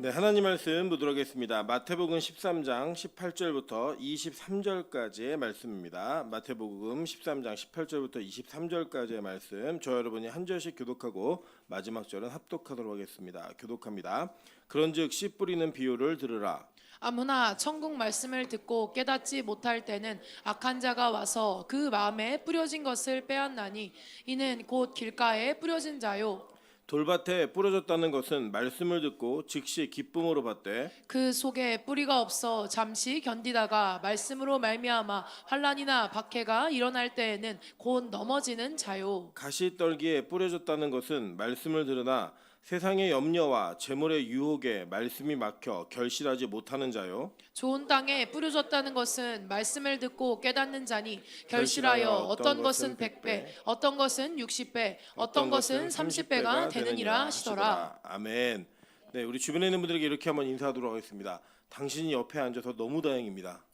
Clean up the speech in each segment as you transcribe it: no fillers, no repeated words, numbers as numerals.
네, 하나님 말씀 보도록 하겠습니다. 마태복음 13장 18절부터 23절까지의 말씀입니다. 마태복음 13장 18절부터 23절까지의 말씀, 저 여러분이 한 절씩 교독하고 마지막 절은 합독하도록 하겠습니다. 교독합니다. 그런즉 씨 뿌리는 비유를 들으라. 아무나 천국 말씀을 듣고 깨닫지 못할 때는 악한 자가 와서 그 마음에 뿌려진 것을 빼앗나니 이는 곧 길가에 뿌려진 자요 돌밭에 뿌려졌다는 것은 말씀을 듣고 즉시 기쁨으로 받되 그 속에 뿌리가 없어 잠시 견디다가 말씀으로 말미암아 환난이나 박해가 일어날 때에는 곧 넘어지는 자요 가시떨기에 뿌려졌다는 것은 말씀을 들으나 세상의 염려와 재물의 유혹에 말씀이 막혀 결실하지 못하는 자요. 좋은 땅에 뿌려졌다는 것은 말씀을 듣고 깨닫는 자니 결실하여 어떤 것은 100배, 어떤 것은 60배, 어떤 것은 30배가 되느니라 하시더라. 아멘. 네, 우리 주변에 있는 분들에게 이렇게 한번 인사하도록 하겠습니다. 당신이 옆에 앉아서 너무 다행입니다.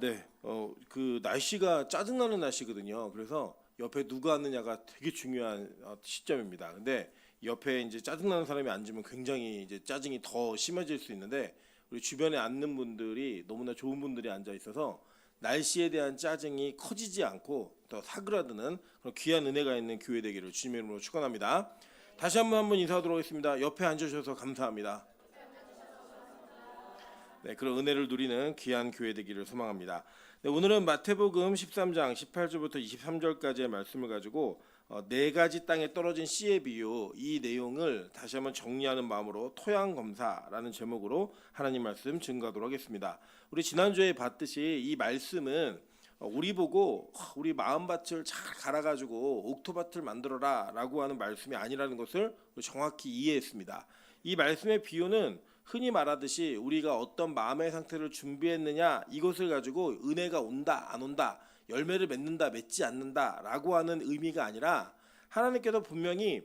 네, 그 날씨가 짜증나는 날씨거든요. 그래서 옆에 누가 앉느냐가 되게 중요한 시점입니다. 근데 옆에 이제 짜증나는 사람이 앉으면 굉장히 이제 짜증이 더 심해질 수 있는데 우리 주변에 앉는 분들이 너무나 좋은 분들이 앉아 있어서 날씨에 대한 짜증이 커지지 않고 더 사그라드는 그런 귀한 은혜가 있는 교회 되기를 주님의 이름으로 축원합니다. 다시 한번 인사하도록 하겠습니다. 옆에 앉으셔서 감사합니다. 네, 그런 은혜를 누리는 귀한 교회 되기를 소망합니다. 네, 오늘은 마태복음 13장 18절부터 23절까지의 말씀을 가지고 네 가지 땅에 떨어진 씨의 비유, 이 내용을 다시 한번 정리하는 마음으로 토양 검사라는 제목으로 하나님 말씀 증거하도록 하겠습니다. 우리 지난주에 봤듯이 이 말씀은 우리 보고 우리 마음밭을 잘 갈아가지고 옥토밭을 만들어라 라고 하는 말씀이 아니라는 것을 정확히 이해했습니다. 이 말씀의 비유는 흔히 말하듯이 우리가 어떤 마음의 상태를 준비했느냐, 이것을 가지고 은혜가 온다 안 온다, 열매를 맺는다 맺지 않는다 라고 하는 의미가 아니라 하나님께서 분명히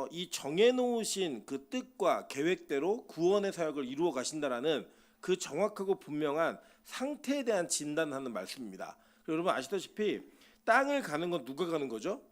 이 정해놓으신 그 뜻과 계획대로 구원의 사역을 이루어 가신다라는 그 정확하고 분명한 상태에 대한 진단하는 말씀입니다. 여러분 아시다시피 땅을 가는 건 누가 가는 거죠?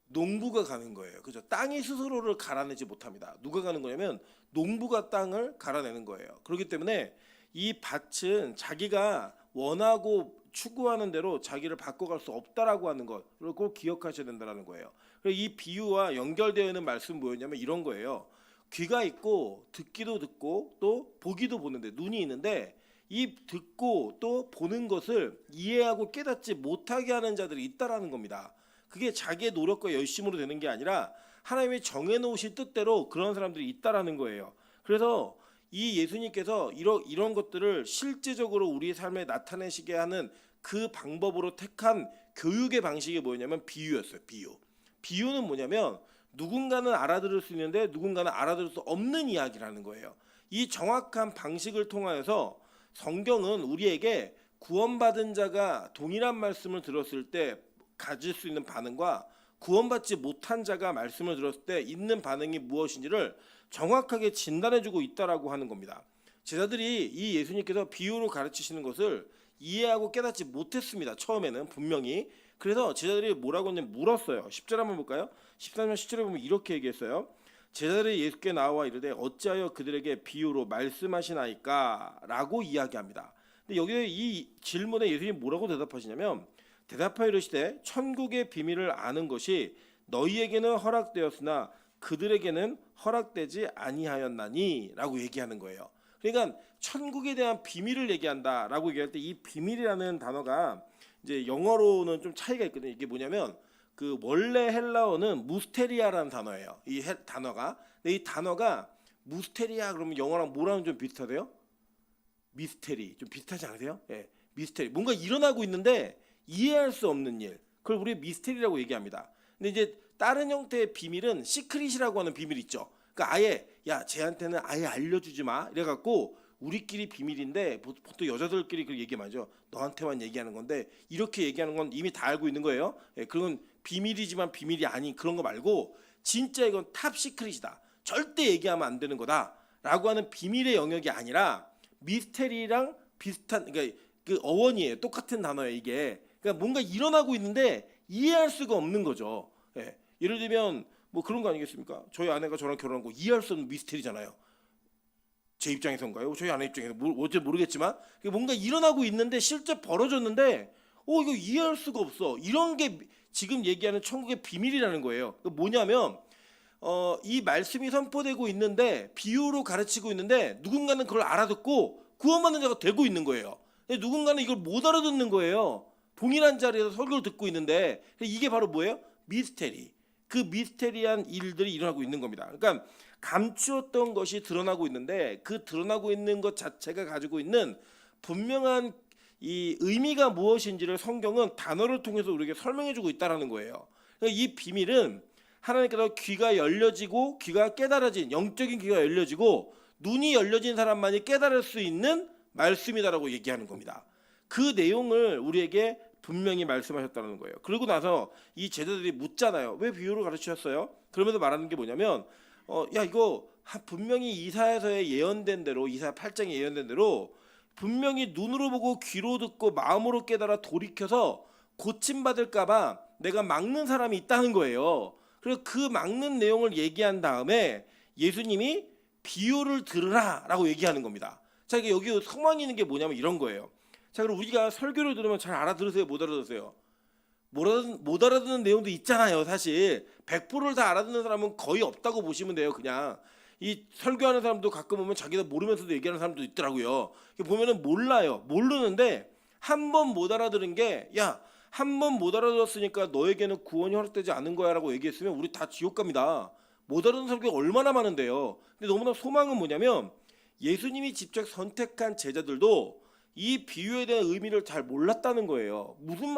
농부가 가는 거예요. 그죠? 땅이 스스로를 갈아내지 못합니다. 누가 가는 거냐면 농부가 땅을 갈아내는 거예요. 그렇기 때문에 이 밭은 자기가 원하고 추구하는 대로 자기를 바꿔갈 수 없다라고 하는 것, 꼭 기억하셔야 된다는 거예요. 이 비유와 연결되어 있는 말씀은 뭐였냐면 이런 거예요. 귀가 있고 듣기도 듣고 또 보기도 보는데, 눈이 있는데 이 듣고 또 보는 것을 이해하고 깨닫지 못하게 하는 자들이 있다라는 겁니다. 그게 자기의 노력과 열심으로 되는 게 아니라 하나님이 정해놓으신 뜻대로 그런 사람들이 있다라는 거예요. 그래서 이 예수님께서 이런 것들을 실제적으로 우리의 삶에 나타내시게 하는 그 방법으로 택한 교육의 방식이 뭐냐면 비유였어요. 비유는 뭐냐면 누군가는 알아들을 수 있는데 누군가는 알아들을 수 없는 이야기라는 거예요. 이 정확한 방식을 통하여서 성경은 우리에게 구원받은 자가 동일한 말씀을 들었을 때 가질 수 있는 반응과 구원받지 못한 자가 말씀을 들었을 때 있는 반응이 무엇인지를 정확하게 진단해주고 있다라고 하는 겁니다. 제자들이 이 예수님께서 비유로 가르치시는 것을 이해하고 깨닫지 못했습니다. 처음에는 분명히. 그래서 제자들이 뭐라고 했냐면 물었어요. 10절 한번 볼까요? 13절 10절에 보면 이렇게 얘기했어요. 제자들이 예수께 나와 이르되 어찌하여 그들에게 비유로 말씀하시나이까 라고 이야기합니다. 근데 여기 이 질문에 예수님이 뭐라고 대답하시냐면 대답하여 이르시되 천국의 비밀을 아는 것이 너희에게는 허락되었으나 그들에게는 허락되지 아니하였나니 라고 얘기하는 거예요. 그러니까 천국에 대한 비밀을 얘기한다라고 얘기할 때 이 비밀이라는 단어가 이제 영어로는 좀 차이가 있거든요. 이게 뭐냐면 그 원래 헬라어는 무스테리아라는 단어예요. 이 단어가. 근데 이 단어가 무스테리아 그러면 영어랑 뭐랑 좀 비슷하대요? 미스테리 좀 비슷하지 않으세요? 예, 미스테리 뭔가 일어나고 있는데 이해할 수 없는 일, 그걸 우리 미스테리라고 얘기합니다. 근데 이제 다른 형태의 비밀은 시크릿이라고 하는 비밀 있죠. 그러니까 아예 야 쟤한테는 아예 알려주지 마 이래갖고 우리끼리 비밀인데 보통 여자들끼리 그 얘기 하죠. 너한테만 얘기하는 건데 이렇게 얘기하는 건 이미 다 알고 있는 거예요. 예, 그건 비밀이지만 비밀이 아닌 그런 거 말고 진짜 이건 탑 시크릿이다. 절대 얘기하면 안 되는 거다라고 하는 비밀의 영역이 아니라 미스테리랑 비슷한, 그러니까 그 어원이에요. 똑같은 단어예요 이게. 그러니까 뭔가 일어나고 있는데 이해할 수가 없는 거죠. 예. 예를 들면 뭐 그런 거 아니겠습니까? 저희 아내가 저랑 결혼한 거 이해할 수 없는 미스테리잖아요. 제 입장에선가요? 저희 아내 입장에서 어째 모르겠지만 뭔가 일어나고 있는데 실제 벌어졌는데 이거 이해할 수가 없어. 이런 게 지금 얘기하는 천국의 비밀이라는 거예요. 뭐냐면 이 말씀이 선포되고 있는데 비유로 가르치고 있는데 누군가는 그걸 알아듣고 구원받는 자가 되고 있는 거예요. 근데 누군가는 이걸 못 알아듣는 거예요. 동일한 자리에서 설교를 듣고 있는데 이게 바로 뭐예요? 미스테리. 그 미스테리한 일들이 일어나고 있는 겁니다. 그러니까 감추었던 것이 드러나고 있는데 그 드러나고 있는 것 자체가 가지고 있는 분명한 이 의미가 무엇인지를 성경은 단어를 통해서 우리에게 설명해주고 있다라는 거예요. 그러니까 이 비밀은 하나님께서 귀가 열려지고 귀가 깨달아진 영적인 귀가 열려지고 눈이 열려진 사람만이 깨달을 수 있는 말씀이다라고 얘기하는 겁니다. 그 내용을 우리에게 분명히 말씀하셨다는 거예요. 그러고 나서 이 제자들이 묻잖아요. 왜 비유를 가르치셨어요? 그러면서 말하는 게 뭐냐면 야 이거 분명히 이사야서에 예언된 대로 이사야 8장에 예언된 대로 분명히 눈으로 보고 귀로 듣고 마음으로 깨달아 돌이켜서 고침받을까 봐 내가 막는 사람이 있다는 거예요. 그래서 그 막는 내용을 얘기한 다음에 예수님이 비유를 들으라 라고 얘기하는 겁니다. 자, 이게 여기 성망이 있는 게 뭐냐면 이런 거예요. 자, 그럼 우리가 설교를 들으면 잘 알아들으세요? 못 알아들으세요? 못 알아듣는 내용도 있잖아요. 사실 100%를 다 알아듣는 사람은 거의 없다고 보시면 돼요. 그냥 이 설교하는 사람도 가끔 보면 자기가 모르면서도 얘기하는 사람도 있더라고요. 보면은 몰라요. 모르는데 한 번 못 알아들은 게 야, 한 번 못 알아들었으니까 너에게는 구원이 허락되지 않은 거야라고 얘기했으면 우리 다 지옥 갑니다. 못 알아듣는 설교가 얼마나 많은데요. 근데 너무나 소망은 뭐냐면 예수님이 직접 선택한 제자들도 이 비유에 대한 의미를 잘 몰랐다는 거예요. 무슨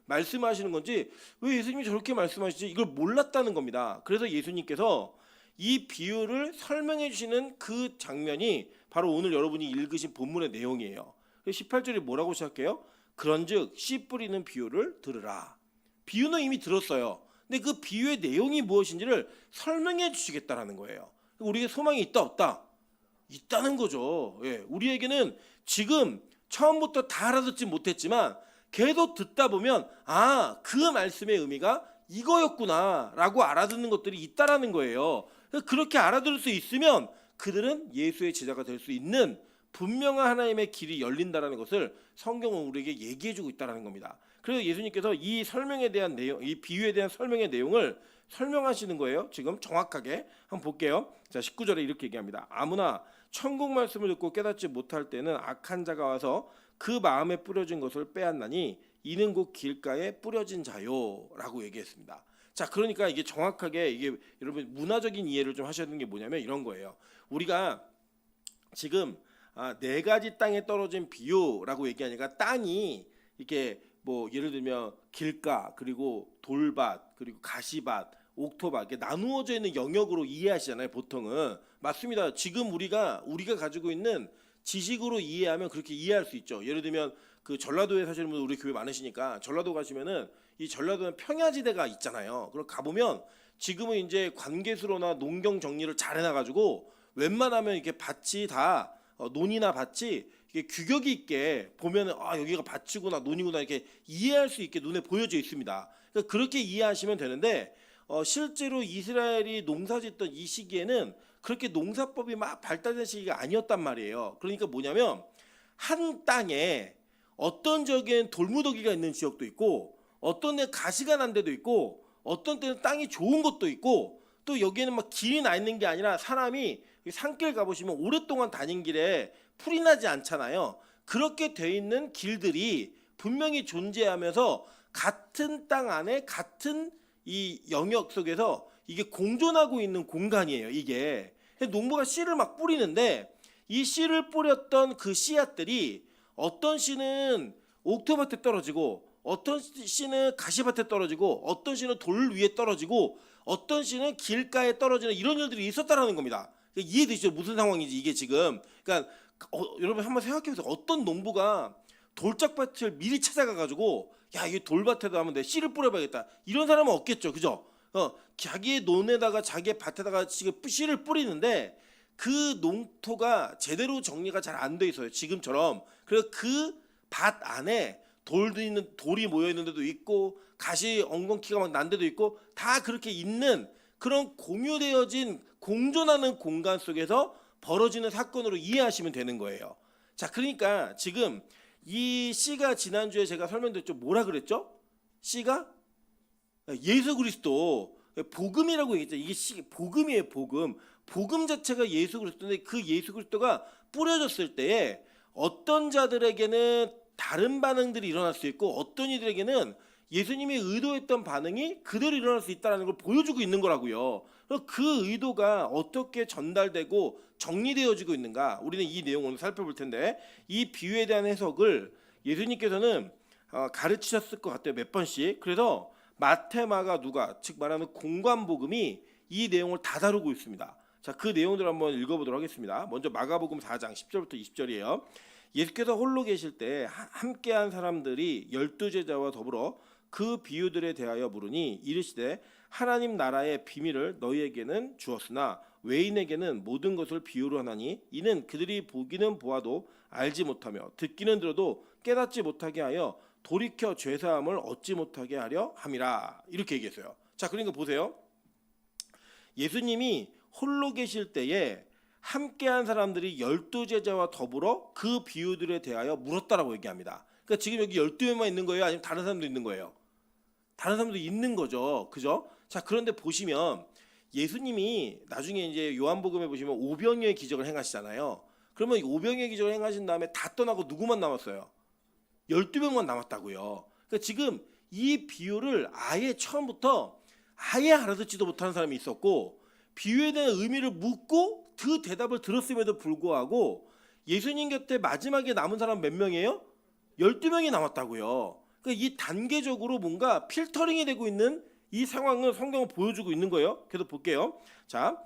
말씀하시는 건지, 왜 예수님이 저렇게 말씀하시지, 이걸 몰랐다는 겁니다. 그래서 예수님께서 이 비유를 설명해 주시는 그 장면이 바로 오늘 여러분이 읽으신 본문의 내용이에요. 18절이 뭐라고 시작해요? 그런즉 씨 뿌리는 비유를 들으라. 비유는 이미 들었어요. 근데 그 비유의 내용이 무엇인지를 설명해 주시겠다라는 거예요. 우리에게 소망이 있다 없다? 있다는 거죠. 예, 우리에게는 지금 처음부터 다 알아듣지 못했지만 계속 듣다 보면 그 말씀의 의미가 이거였구나라고 알아듣는 것들이 있다라는 거예요. 그렇게 알아들을 수 있으면 그들은 예수의 제자가 될 수 있는 분명한 하나님의 길이 열린다라는 것을 성경은 우리에게 얘기해주고 있다라는 겁니다. 그래서 예수님께서 이 설명에 대한 내용, 이 비유에 대한 설명의 내용을 설명하시는 거예요. 지금 정확하게 한번 볼게요. 자, 19절에 이렇게 얘기합니다. 아무나 천국 말씀을 듣고 깨닫지 못할 때는 악한 자가 와서 그 마음에 뿌려진 것을 빼앗나니 이는 곧 길가에 뿌려진 자요라고 얘기했습니다. 자, 그러니까 이게 정확하게 이게 여러분 문화적인 이해를 좀 하셔야 되는 게 뭐냐면 이런 거예요. 우리가 지금 네 가지 땅에 떨어진 비유라고 얘기하니까 땅이 이렇게 뭐 예를 들면 길가 그리고 돌밭 그리고 가시밭 옥토밭 이렇게 나누어져 있는 영역으로 이해하시잖아요. 보통은 맞습니다. 지금 우리가 가지고 있는 지식으로 이해하면 그렇게 이해할 수 있죠. 예를 들면 그 전라도에 사시는 분들 우리 교회 많으시니까 전라도 가시면은 이 전라도는 평야지대가 있잖아요. 그럼 가보면 지금은 이제 관계수로나 농경 정리를 잘 해놔가지고 웬만하면 이렇게 밭이 다 논이나 밭이 이게 규격이 있게 보면은 여기가 밭이구나 논이구나 이렇게 이해할 수 있게 눈에 보여져 있습니다. 그러니까 그렇게 이해하시면 되는데 실제로 이스라엘이 농사짓던 이 시기에는 그렇게 농사법이 막 발달된 시기가 아니었단 말이에요. 그러니까 뭐냐면 한 땅에 어떤 지역엔 돌무더기가 있는 지역도 있고 어떤 데 가시가 난 데도 있고 어떤 때는 땅이 좋은 것도 있고 또 여기에는 막 길이 나 있는 게 아니라 사람이 산길 가보시면 오랫동안 다닌 길에 풀이 나지 않잖아요. 그렇게 돼 있는 길들이 분명히 존재하면서 같은 땅 안에 같은 이 영역 속에서 이게 공존하고 있는 공간이에요. 이게 농부가 씨를 막 뿌리는데 이 씨를 뿌렸던 그 씨앗들이 어떤 씨는 옥토밭에 떨어지고 어떤 씨는 가시밭에 떨어지고 어떤 씨는 돌 위에 떨어지고 어떤 씨는 길가에 떨어지는 이런 일들이 있었다라는 겁니다. 이해되시죠? 무슨 상황인지 이게 지금. 그러니까 여러분 한번 생각해보세요. 어떤 농부가 돌짝밭을 미리 찾아가가지고 야 이게 돌밭에다 하면 내 씨를 뿌려봐야겠다. 이런 사람은 없겠죠, 그죠? 자기의 논에다가 자기의 밭에다가 씨를 뿌리는데 그 농토가 제대로 정리가 잘 안 돼 있어요. 지금처럼. 그래서 그 밭 안에 돌이 모여 있는 데도 있고 가시 엉겅퀴가 막 난 데도 있고 다 그렇게 있는 그런 공유되어진 공존하는 공간 속에서 벌어지는 사건으로 이해하시면 되는 거예요. 자, 그러니까 지금 이 C가 지난주에 제가 설명드렸죠. 뭐라 그랬죠? C가 예수 그리스도, 복음이라고 얘기했죠. 이게 복음이에요. 복음 자체가 예수 그리스도인데 그 예수 그리스도가 뿌려졌을 때에 어떤 자들에게는 다른 반응들이 일어날 수 있고 어떤 이들에게는 예수님이 의도했던 반응이 그대로 일어날 수 있다는 걸 보여주고 있는 거라고요. 그 의도가 어떻게 전달되고 정리되어지고 있는가, 우리는 이 내용을 오늘 살펴볼 텐데, 이 비유에 대한 해석을 예수님께서는 가르치셨을 것 같아요. 몇 번씩. 그래서 마태, 마가, 누가, 즉 말하는 공관복음이 이 내용을 다 다루고 있습니다. 자, 그 내용들을 한번 읽어보도록 하겠습니다. 먼저 마가복음 4장 10절부터 20절이에요. 예수께서 홀로 계실 때 함께한 사람들이 12제자와 더불어 그 비유들에 대하여 물으니 이르시되 하나님 나라의 비밀을 너희에게는 주었으나 외인에게는 모든 것을 비유로 하나니 이는 그들이 보기는 보아도 알지 못하며 듣기는 들어도 깨닫지 못하게 하여 돌이켜 죄사함을 얻지 못하게 하려 함이라. 이렇게 얘기했어요. 자, 그러니까 보세요. 예수님이 홀로 계실 때에 함께한 사람들이 12제자와 더불어 그 비유들에 대하여 물었다라고 얘기합니다. 그러니까 지금 여기 12명만 있는 거예요? 아니면 다른 사람도 있는 거예요? 다른 사람도 있는 거죠. 그죠? 자, 그런데 보시면 예수님이 나중에 이제 요한복음에 보시면 오병이어의 기적을 행하시잖아요. 그러면 오병이어의 기적을 행하신 다음에 다 떠나고 누구만 남았어요? 12명만 남았다고요. 그러니까 지금 이 비유를 아예 처음부터 아예 알아듣지도 못하는 사람이 있었고, 비유에 대한 의미를 묻고 그 대답을 들었음에도 불구하고 예수님 곁에 마지막에 남은 사람 몇 명이에요? 12명이 남았다고요. 그러니까 이 단계적으로 뭔가 필터링이 되고 있는 이 상황을 성경은 보여주고 있는 거예요. 계속 볼게요. 자,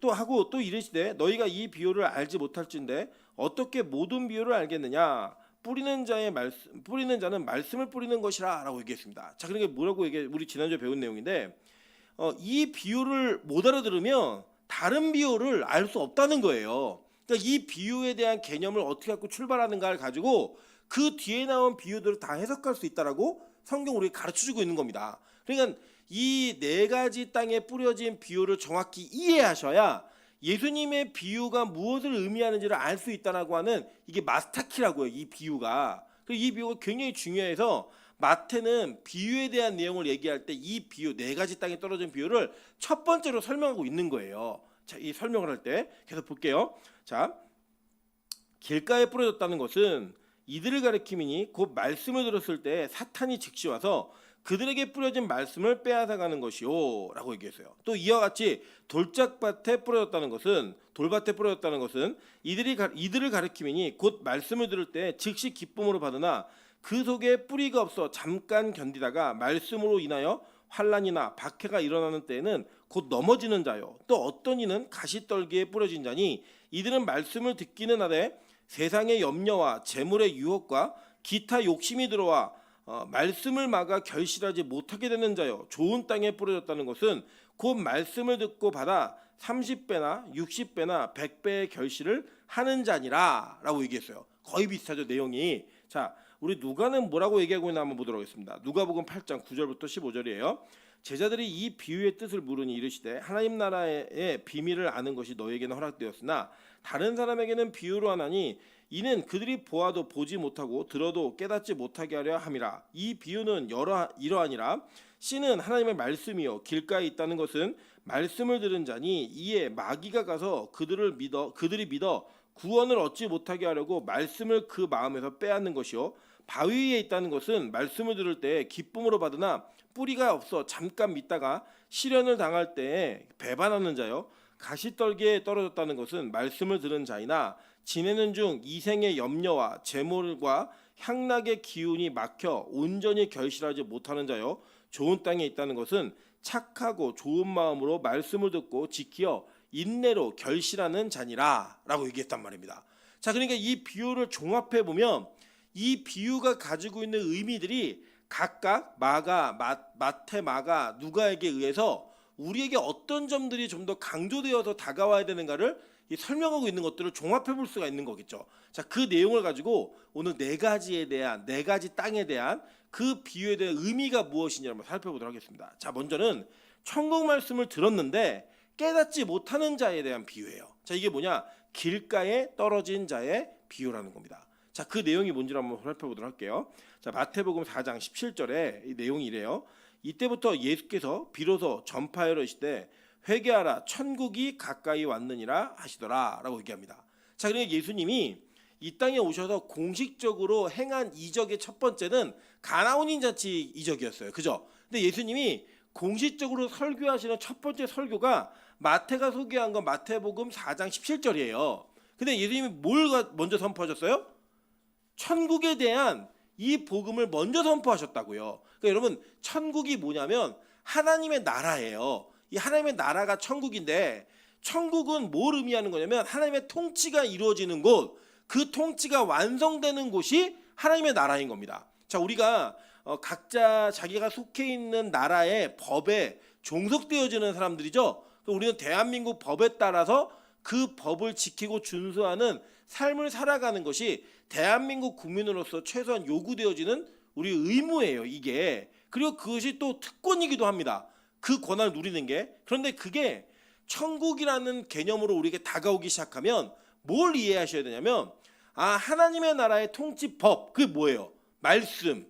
또 이르시되 너희가 이 비유를 알지 못할진대 어떻게 모든 비유를 알겠느냐? 뿌리는 자는 말씀을 뿌리는 것이라라고 얘기했습니다. 자, 그러니까 뭐라고 얘기해? 우리 지난주에 배운 내용인데 이 비유를 못 알아들으면 다른 비유를 알 수 없다는 거예요. 그러니까 이 비유에 대한 개념을 어떻게 갖고 출발하는가를 가지고 그 뒤에 나온 비유들을 다 해석할 수 있다라고 성경 우리에게 가르쳐주고 있는 겁니다. 그러니까 이 네 가지 땅에 뿌려진 비유를 정확히 이해하셔야 예수님의 비유가 무엇을 의미하는지를 알 수 있다라고 하는, 이게 마스터키라고요. 이 비유가. 이 비유가 굉장히 중요해서 마태는 비유에 대한 내용을 얘기할 때 이 비유, 네 가지 땅에 떨어진 비유를 첫 번째로 설명하고 있는 거예요. 자, 이 설명을 할 때 계속 볼게요. 자, 길가에 뿌려졌다는 것은 이들을 가리킴이니 곧 말씀을 들었을 때 사탄이 즉시 와서 그들에게 뿌려진 말씀을 빼앗아가는 것이요 라고 얘기했어요. 또 이와 같이 돌짝밭에 뿌려졌다는 것은, 돌밭에 뿌려졌다는 것은 이들을 가리킴이니 곧 말씀을 들을 때 즉시 기쁨으로 받으나 그 속에 뿌리가 없어 잠깐 견디다가 말씀으로 인하여 환난이나 박해가 일어나는 때에는 곧 넘어지는 자요. 또 어떤 이는 가시떨기에 뿌려진 자니 이들은 말씀을 듣기는 하되 세상의 염려와 재물의 유혹과 기타 욕심이 들어와 말씀을 막아 결실하지 못하게 되는 자요. 좋은 땅에 뿌려졌다는 것은 곧 말씀을 듣고 받아 30배나 60배나 100배의 결실을 하는 자니라 라고 얘기했어요. 거의 비슷하죠, 내용이. 자, 우리 누가는 뭐라고 얘기하고 있나 한번 보도록 하겠습니다. 누가복음 8장 9절부터 15절이에요. 제자들이 이 비유의 뜻을 물으니 이르시되 하나님 나라의 비밀을 아는 것이 너에게는 허락되었으나 다른 사람에게는 비유로 하나니 이는 그들이 보아도 보지 못하고 들어도 깨닫지 못하게 하려 함이라. 이 비유는 이러하니라. 씨는 하나님의 말씀이요 길가에 있다는 것은 말씀을 들은 자니 이에 마귀가 가서 그들이 믿어 구원을 얻지 못하게 하려고 말씀을 그 마음에서 빼앗는 것이요 바위 위에 있다는 것은 말씀을 들을 때 기쁨으로 받으나 뿌리가 없어 잠깐 믿다가 시련을 당할 때에 배반하는 자요 가시떨기에 떨어졌다는 것은 말씀을 들은 자이나 지내는 중 이생의 염려와 재물과 향락의 기운이 막혀 온전히 결실하지 못하는 자요 좋은 땅에 있다는 것은 착하고 좋은 마음으로 말씀을 듣고 지키어 인내로 결실하는 자니라 라고 얘기했단 말입니다. 자, 그러니까 이 비유를 종합해 보면 이 비유가 가지고 있는 의미들이 각각 마태, 마가, 누가에게 의해서 우리에게 어떤 점들이 좀 더 강조되어서 다가와야 되는가를 설명하고 있는 것들을 종합해 볼 수가 있는 거겠죠. 자, 그 내용을 가지고 오늘 네 가지 땅에 대한 그 비유에 대한 의미가 무엇이냐 한번 살펴보도록 하겠습니다. 자, 먼저는 천국 말씀을 들었는데 깨닫지 못하는 자에 대한 비유예요. 자, 이게 뭐냐? 길가에 떨어진 자의 비유라는 겁니다. 자, 그 내용이 뭔지를 한번 살펴보도록 할게요. 자, 마태복음 4장 17절에 이 내용이 이래요. 이때부터 예수께서 비로소 전파하여 이르시되 회개하라 천국이 가까이 왔느니라 하시더라라고 얘기합니다. 자, 그러니까 예수님이 이 땅에 오셔서 공식적으로 행한 이적의 첫 번째는 가나온인 잔치 이적이었어요. 그죠? 근데 예수님이 공식적으로 설교하시는 첫 번째 설교가 마태가 소개한 건 마태복음 4장 17절이에요. 근데 예수님이 뭘 먼저 선포하셨어요? 천국에 대한 이 복음을 먼저 선포하셨다고요. 그러니까 여러분, 천국이 뭐냐면 하나님의 나라예요. 이 하나님의 나라가 천국인데, 천국은 뭘 의미하는 거냐면 하나님의 통치가 이루어지는 곳, 그 통치가 완성되는 곳이 하나님의 나라인 겁니다. 자, 우리가 각자 자기가 속해 있는 나라의 법에 종속되어지는 사람들이죠. 우리는 대한민국 법에 따라서 그 법을 지키고 준수하는 삶을 살아가는 것이 대한민국 국민으로서 최소한 요구되어지는 우리 의무예요, 이게. 그리고 그것이 또 특권이기도 합니다. 그 권한을 누리는 게. 그런데 그게 천국이라는 개념으로 우리에게 다가오기 시작하면 뭘 이해하셔야 되냐면, 하나님의 나라의 통치법, 그게 뭐예요? 말씀.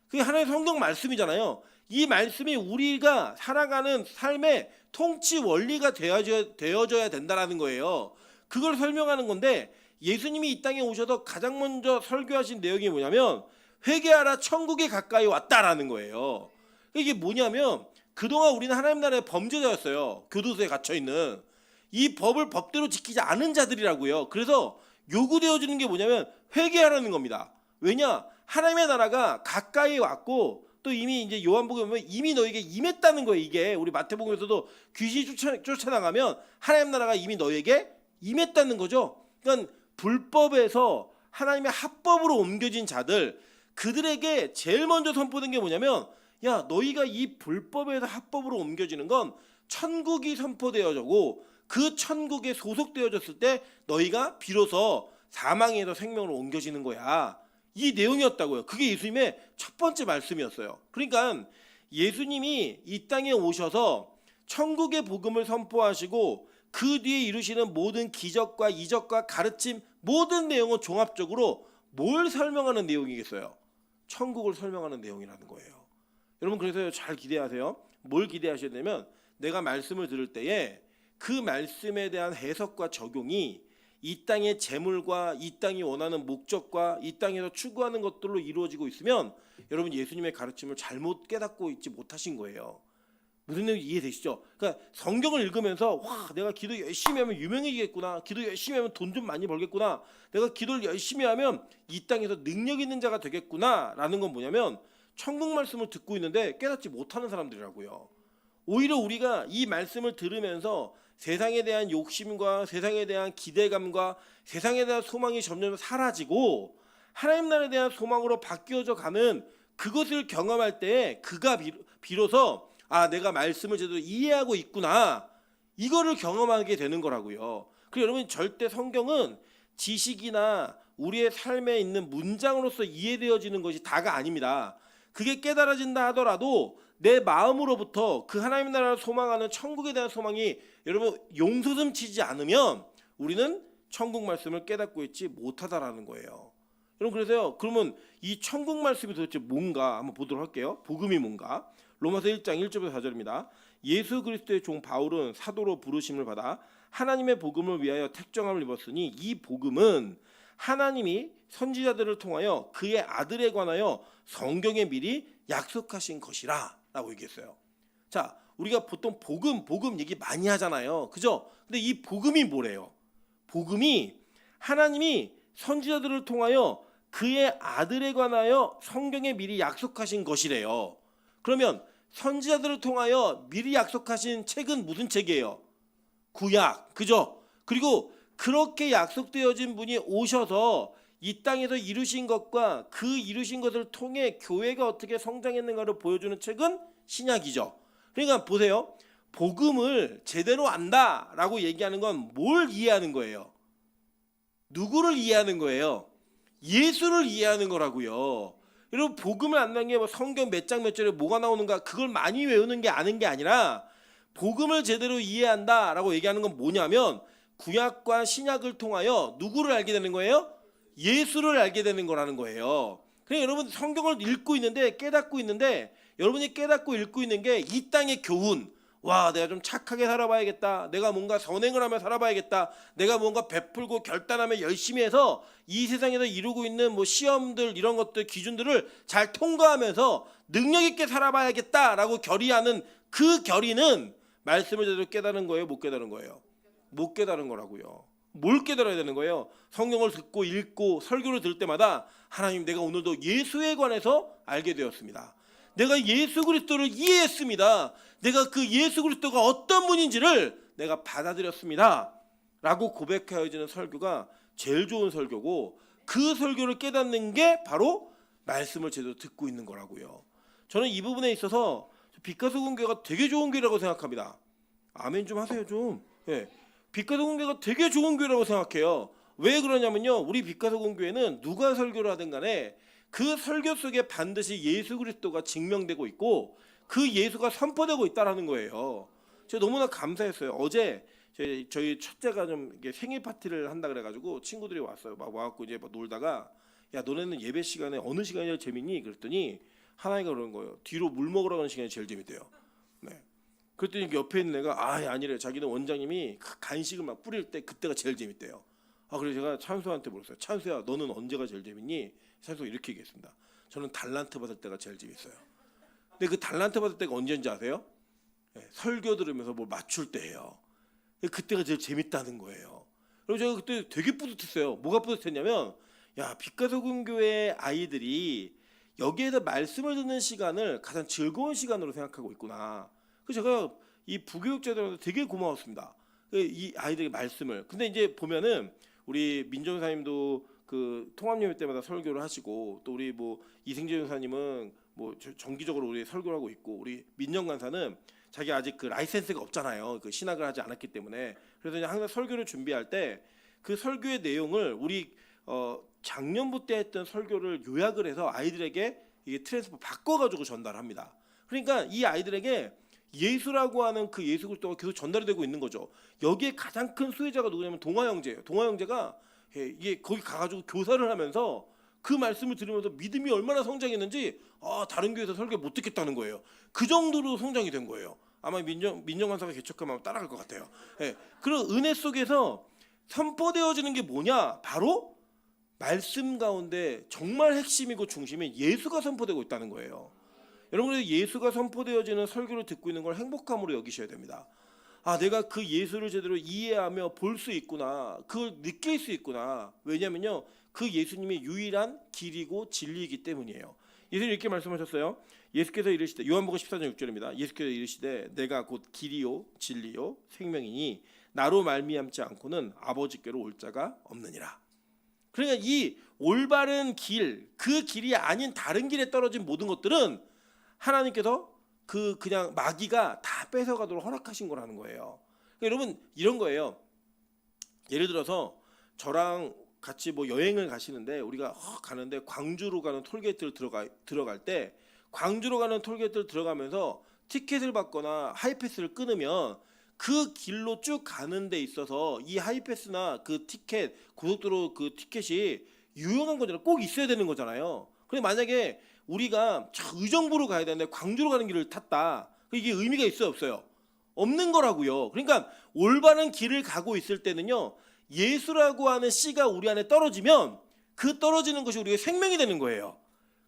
그게 하나님의 성경 말씀이잖아요. 이 말씀이 우리가 살아가는 삶의 통치 원리가 되어져야 된다라는 거예요. 그걸 설명하는 건데, 예수님이 이 땅에 오셔서 가장 먼저 설교하신 내용이 뭐냐면 회개하라 천국에 가까이 왔다라는 거예요. 이게 뭐냐면 그동안 우리는 하나님 나라의 범죄자였어요. 교도소에 갇혀있는. 이 법을 법대로 지키지 않은 자들이라고요. 그래서 요구되어지는 게 뭐냐면 회개하라는 겁니다. 왜냐? 하나님의 나라가 가까이 왔고, 또 이미 이제 요한복음에 보면 이미 너에게 임했다는 거예요. 이게 우리 마태복음에서도 귀신이 쫓아나가면 하나님 나라가 이미 너에게 임했다는 거죠. 그러니까 불법에서 하나님의 합법으로 옮겨진 자들, 그들에게 제일 먼저 선포된 게 뭐냐면, 야, 너희가 이 불법에서 합법으로 옮겨지는 건 천국이 선포되어지고 그 천국에 소속되어졌을 때 너희가 비로소 사망에서 생명으로 옮겨지는 거야. 이 내용이었다고요. 그게 예수님의 첫 번째 말씀이었어요. 그러니까 예수님이 이 땅에 오셔서 천국의 복음을 선포하시고 그 뒤에 이루시는 모든 기적과 이적과 가르침, 모든 내용은 종합적으로 뭘 설명하는 내용이겠어요? 천국을 설명하는 내용이라는 거예요. 여러분, 그래서 잘 기대하세요. 뭘 기대하셔야 되냐면, 내가 말씀을 들을 때에 그 말씀에 대한 해석과 적용이 이 땅의 재물과 이 땅이 원하는 목적과 이 땅에서 추구하는 것들로 이루어지고 있으면 여러분, 예수님의 가르침을 잘못 깨닫고 있지 못하신 거예요. 무슨 내용인지 이해되시죠? 그러니까 성경을 읽으면서 와, 내가 기도 열심히 하면 유명해지겠구나, 기도 열심히 하면 돈 좀 많이 벌겠구나, 내가 기도를 열심히 하면 이 땅에서 능력 있는 자가 되겠구나 라는 건 뭐냐면 천국 말씀을 듣고 있는데 깨닫지 못하는 사람들이라고요. 오히려 우리가 이 말씀을 들으면서 세상에 대한 욕심과 세상에 대한 기대감과 세상에 대한 소망이 점점 사라지고 하나님 나라에 대한 소망으로 바뀌어져 가는 그것을 경험할 때 그가 비로소 내가 말씀을 제대로 이해하고 있구나, 이거를 경험하게 되는 거라고요. 그리고 여러분, 절대 성경은 지식이나 우리의 삶에 있는 문장으로서 이해되어지는 것이 다가 아닙니다. 그게 깨달아진다 하더라도 내 마음으로부터 그 하나님 나라를 소망하는 천국에 대한 소망이 여러분 용솟음치지 않으면 우리는 천국 말씀을 깨닫고 있지 못하다라는 거예요. 여러분, 그래서요, 그러면 이 천국 말씀이 도대체 뭔가 한번 보도록 할게요. 복음이 뭔가. 로마서 1장 1절부터 4절입니다. 예수 그리스도의 종 바울은 사도로 부르심을 받아 하나님의 복음을 위하여 택정함을 입었으니 이 복음은 하나님이 선지자들을 통하여 그의 아들에 관하여 성경에 미리 약속하신 것이라 라고 얘기했어요. 자, 우리가 보통 복음 얘기 많이 하잖아요. 그죠? 근데 이 복음이 뭐래요? 복음이 하나님이 선지자들을 통하여 그의 아들에 관하여 성경에 미리 약속하신 것이래요. 그러면 선지자들을 통하여 미리 약속하신 책은 무슨 책이에요? 구약, 그죠? 그리고 그렇게 약속되어진 분이 오셔서 이 땅에서 이루신 것과 그 이루신 것을 통해 교회가 어떻게 성장했는가를 보여주는 책은 신약이죠. 그러니까 보세요. 복음을 제대로 안다라고 얘기하는 건 뭘 이해하는 거예요? 누구를 이해하는 거예요? 예수를 이해하는 거라고요. 여러분, 복음을 안다는 게 뭐 성경 몇 장 몇 절에 뭐가 나오는가 그걸 많이 외우는 게 아는 게 아니라 복음을 제대로 이해한다라고 얘기하는 건 뭐냐면 구약과 신약을 통하여 누구를 알게 되는 거예요? 예수를 알게 되는 거라는 거예요. 그러니까 여러분 성경을 읽고 있는데 깨닫고 있는데 여러분이 깨닫고 읽고 있는 게 이 땅의 교훈, 와 내가 좀 착하게 살아봐야겠다, 내가 뭔가 선행을 하며 살아봐야겠다, 내가 뭔가 베풀고 결단하며 열심히 해서 이 세상에서 이루고 있는 뭐 시험들 이런 것들 기준들을 잘 통과하면서 능력 있게 살아봐야겠다라고 결의하는 그 결의는 말씀을 제대로 깨달은 거예요, 못 깨달은 거예요? 못 깨달은 거라고요. 뭘 깨달아야 되는 거예요? 성경을 듣고 읽고 설교를 들을 때마다 하나님 내가 오늘도 예수에 관해서 알게 되었습니다. 내가 예수 그리스도를 이해했습니다. 내가 그 예수 그리스도가 어떤 분인지를 내가 받아들였습니다. 라고 고백하여지는 설교가 제일 좋은 설교고 그 설교를 깨닫는 게 바로 말씀을 제대로 듣고 있는 거라고요. 저는 이 부분에 있어서 빛가소금교회가 되게 좋은 교회라고 생각합니다. 아멘 좀 하세요 좀. 예. 빛가소금교회가 되게 좋은 교회라고 생각해요. 왜 그러냐면요, 우리 빛가소금교회는 누가 설교를 하든 간에 그 설교 속에 반드시 예수 그리스도가 증명되고 있고 그 예수가 선포되고 있다라는 거예요. 제가 너무나 감사했어요. 어제 저희 첫째가 좀 이게 생일 파티를 한다 그래가지고 친구들이 왔어요. 막 와갖고 이제 막 놀다가 야 너네는 예배 시간에 어느 시간이 제일 재밌니? 그랬더니 하나이가 그러는 거예요. 뒤로 물 먹으러 가는 시간이 제일 재밌대요. 네. 그랬더니 옆에 있는 애가 아니래. 자기는 원장님이 간식을 막 뿌릴 때 그때가 제일 재밌대요. 그래서 제가 찬수한테 물었어요. 찬수야 너는 언제가 제일 재밌니? 찬수가 이렇게 얘기했습니다. 저는 달란트 받을 때가 제일 재밌어요. 근데 그 달란트 받을 때가 언제인지 아세요? 네, 설교 들으면서 뭘 맞출 때예요. 그때가 제일 재밌다는 거예요. 그리고 제가 그때 되게 뿌듯했어요. 뭐가 뿌듯했냐면 야 빛가소금교회 아이들이 여기에서 말씀을 듣는 시간을 가장 즐거운 시간으로 생각하고 있구나. 그래서 제가 이 부교육자들한테 되게 고마웠습니다. 이 아이들의 말씀을. 근데 이제 보면은 우리 민정사님도 그 통합예배 때마다 설교를 하시고 또 우리 뭐 이승재 전사님은 뭐 정기적으로 우리 설교를 하고 있고 우리 민정간사는 자기 아직 그 라이센스가 없잖아요. 그 신학을 하지 않았기 때문에. 그래서 이제 항상 설교를 준비할 때 그 설교의 내용을 우리 작년부 때 했던 설교를 요약을 해서 아이들에게 이게 트랜스포 바꿔가지고 전달합니다. 그러니까 이 아이들에게 예수라고 하는 그 예수 그리스도가 계속 전달이 되고 있는 거죠. 여기에 가장 큰 수혜자가 누구냐면 동화 형제예요. 동화 형제가 이게 거기 가가지고 교사를 하면서 그 말씀을 들으면서 믿음이 얼마나 성장했는지 다른 교회에서 설교 못 듣겠다는 거예요. 그 정도로 성장이 된 거예요. 아마 민정관사가 개척하면 따라갈 것 같아요. 그런 은혜 속에서 선포되어지는 게 뭐냐? 바로 말씀 가운데 정말 핵심이고 중심이 예수가 선포되고 있다는 거예요. 여러분, 예수가 선포되어지는 설교를 듣고 있는 걸 행복함으로 여기셔야 됩니다. 내가 그 예수를 제대로 이해하며 볼 수 있구나, 그걸 느낄 수 있구나. 왜냐면요, 그 예수님이 유일한 길이고 진리이기 때문이에요. 예수님 이렇게 말씀하셨어요. 예수께서 이르시되, 요한복음 14장 6절입니다. 예수께서 이르시되 내가 곧 길이요 진리요 생명이니 나로 말미암지 않고는 아버지께로 올 자가 없느니라. 그러니까 이 올바른 길, 그 길이 아닌 다른 길에 떨어진 모든 것들은 하나님께서 그냥 마귀가 다 뺏어가도록 허락하신 거라는 거예요. 그러니까 여러분 이런 거예요. 예를 들어서 저랑 같이 뭐 여행을 가시는데 우리가 가는데 광주로 가는 톨게이트를 들어갈 때 광주로 가는 톨게이트를 들어가면서 티켓을 받거나 하이패스를 끊으면 그 길로 쭉 가는 데 있어서 이 하이패스나 그 티켓, 고속도로 그 티켓이 유용한 거잖아요. 꼭 있어야 되는 거잖아요. 근데 만약에 우리가 의정부로 가야 되는데 광주로 가는 길을 탔다. 이게 의미가 있어요, 없어요? 없는 거라고요. 그러니까 올바른 길을 가고 있을 때는요, 예수라고 하는 씨가 우리 안에 떨어지면 그 떨어지는 것이 우리의 생명이 되는 거예요.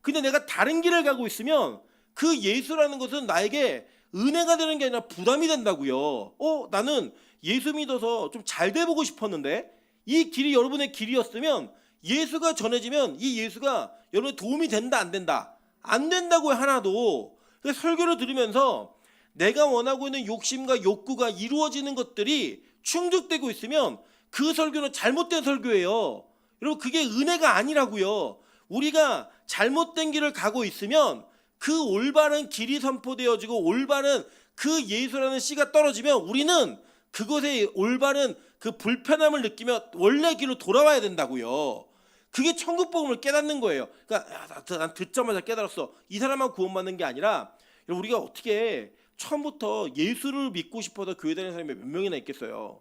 근데 내가 다른 길을 가고 있으면 그 예수라는 것은 나에게 은혜가 되는 게 아니라 부담이 된다고요. 나는 예수 믿어서 좀 잘 돼보고 싶었는데 이 길이 여러분의 길이었으면 예수가 전해지면 이 예수가 여러분의 도움이 된다, 안 된다? 안 된다고요, 하나도. 그래서 설교를 들으면서 내가 원하고 있는 욕심과 욕구가 이루어지는 것들이 충족되고 있으면 그 설교는 잘못된 설교예요. 여러분, 그게 은혜가 아니라고요. 우리가 잘못된 길을 가고 있으면 그 올바른 길이 선포되어지고 올바른 그 예수라는 씨가 떨어지면 우리는 그것에 올바른 그 불편함을 느끼며 원래 길로 돌아와야 된다고요. 그게 천국 복음을 깨닫는 거예요. 그러니까 난 듣자마자 깨달았어. 이 사람만 구원받는 게 아니라 우리가 어떻게 처음부터 예수를 믿고 싶어서 교회 다니는 사람이 몇 명이나 있겠어요.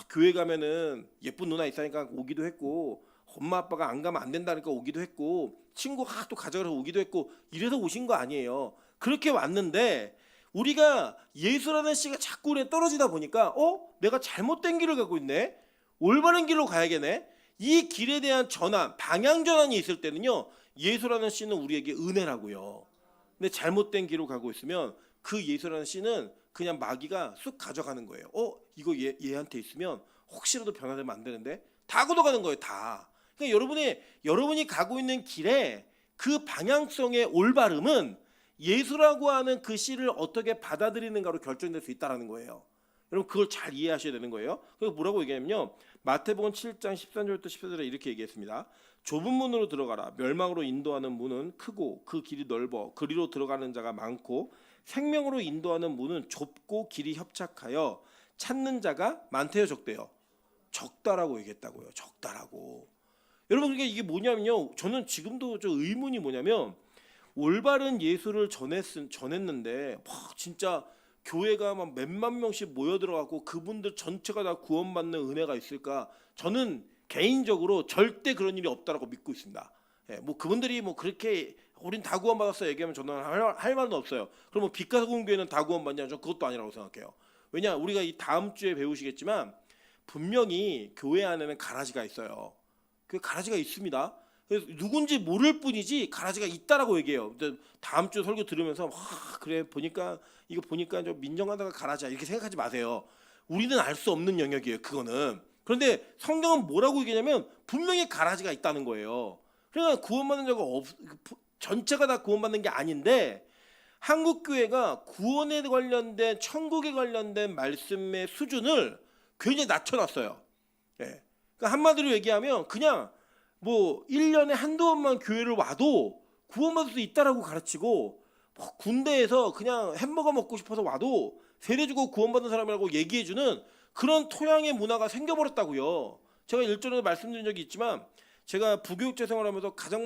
교회 가면은 예쁜 누나 있으니까 오기도 했고, 엄마 아빠가 안 가면 안 된다니까 오기도 했고, 친구가 또 가져가서 오기도 했고, 이래서 오신 거 아니에요. 그렇게 왔는데 우리가 예수라는 씨가 자꾸 우리에 떨어지다 보니까 내가 잘못된 길을 가고 있네, 올바른 길로 가야겠네. 이 길에 대한 전환, 방향 전환이 있을 때는요, 예수라는 씨는 우리에게 은혜라고요. 근데 잘못된 길로 가고 있으면 그 예수라는 씨는 그냥 마귀가 쑥 가져가는 거예요. 이거 얘한테 있으면 혹시라도 변화되면 안 되는데, 다 걷어가는 거예요, 다. 그러니까 여러분이 가고 있는 길에 그 방향성의 올바름은 예수라고 하는 그 씨를 어떻게 받아들이는가로 결정될 수 있다는 거예요. 여러분 그걸 잘 이해하셔야 되는 거예요. 그래서 뭐라고 얘기하냐면요, 마태복음 7장 13절부터 14절에 이렇게 얘기했습니다. 좁은 문으로 들어가라. 멸망으로 인도하는 문은 크고 그 길이 넓어 그리로 들어가는 자가 많고, 생명으로 인도하는 문은 좁고 길이 협착하여 찾는 자가 많대요, 적대요? 적다라고 얘기했다고요. 적다라고. 여러분 그러니까 이게 뭐냐면요, 저는 지금도 저 의문이 뭐냐면, 올바른 예수를 전했는데 진짜 교회가 막 몇만 명씩 모여 들어가고 그분들 전체가 다 구원받는 은혜가 있을까? 저는 개인적으로 절대 그런 일이 없다라고 믿고 있습니다. 뭐 그분들이 뭐 그렇게 우린 다 구원받았어 얘기하면 저는 할 말은 없어요. 그럼 뭐 빛가서공교회는 다 구원받냐? 저 그것도 아니라고 생각해요. 왜냐, 우리가 이 다음 주에 배우시겠지만 분명히 교회 안에는 가라지가 있어요. 그 가라지가 있습니다. 그래서 누군지 모를 뿐이지 가라지가 있다라고 얘기해요. 근데 다음 주 설교 들으면서 그래 보니까 저 민정하다가 가라지야 이렇게 생각하지 마세요. 우리는 알 수 없는 영역이에요, 그거는. 그런데 성경은 뭐라고 얘기하냐면 분명히 가라지가 있다는 거예요. 그러니까 구원받는 자가 전체가 다 구원받는 게 아닌데, 한국 교회가 구원에 관련된, 천국에 관련된 말씀의 수준을 굉장히 낮춰놨어요. 그러니까 한마디로 얘기하면 그냥 뭐 1년에 한두 번만 교회를 와도 구원받을 수 있다라고 가르치고, 군대에서 그냥 햄버거 먹고 싶어서 와도 세례 주고 구원받는 사람이라고 얘기해주는 그런 토양의 문화가 생겨버렸다고요. 제가 일전에 말씀드린 적이 있지만, 제가 부교육자 생활하면서 가장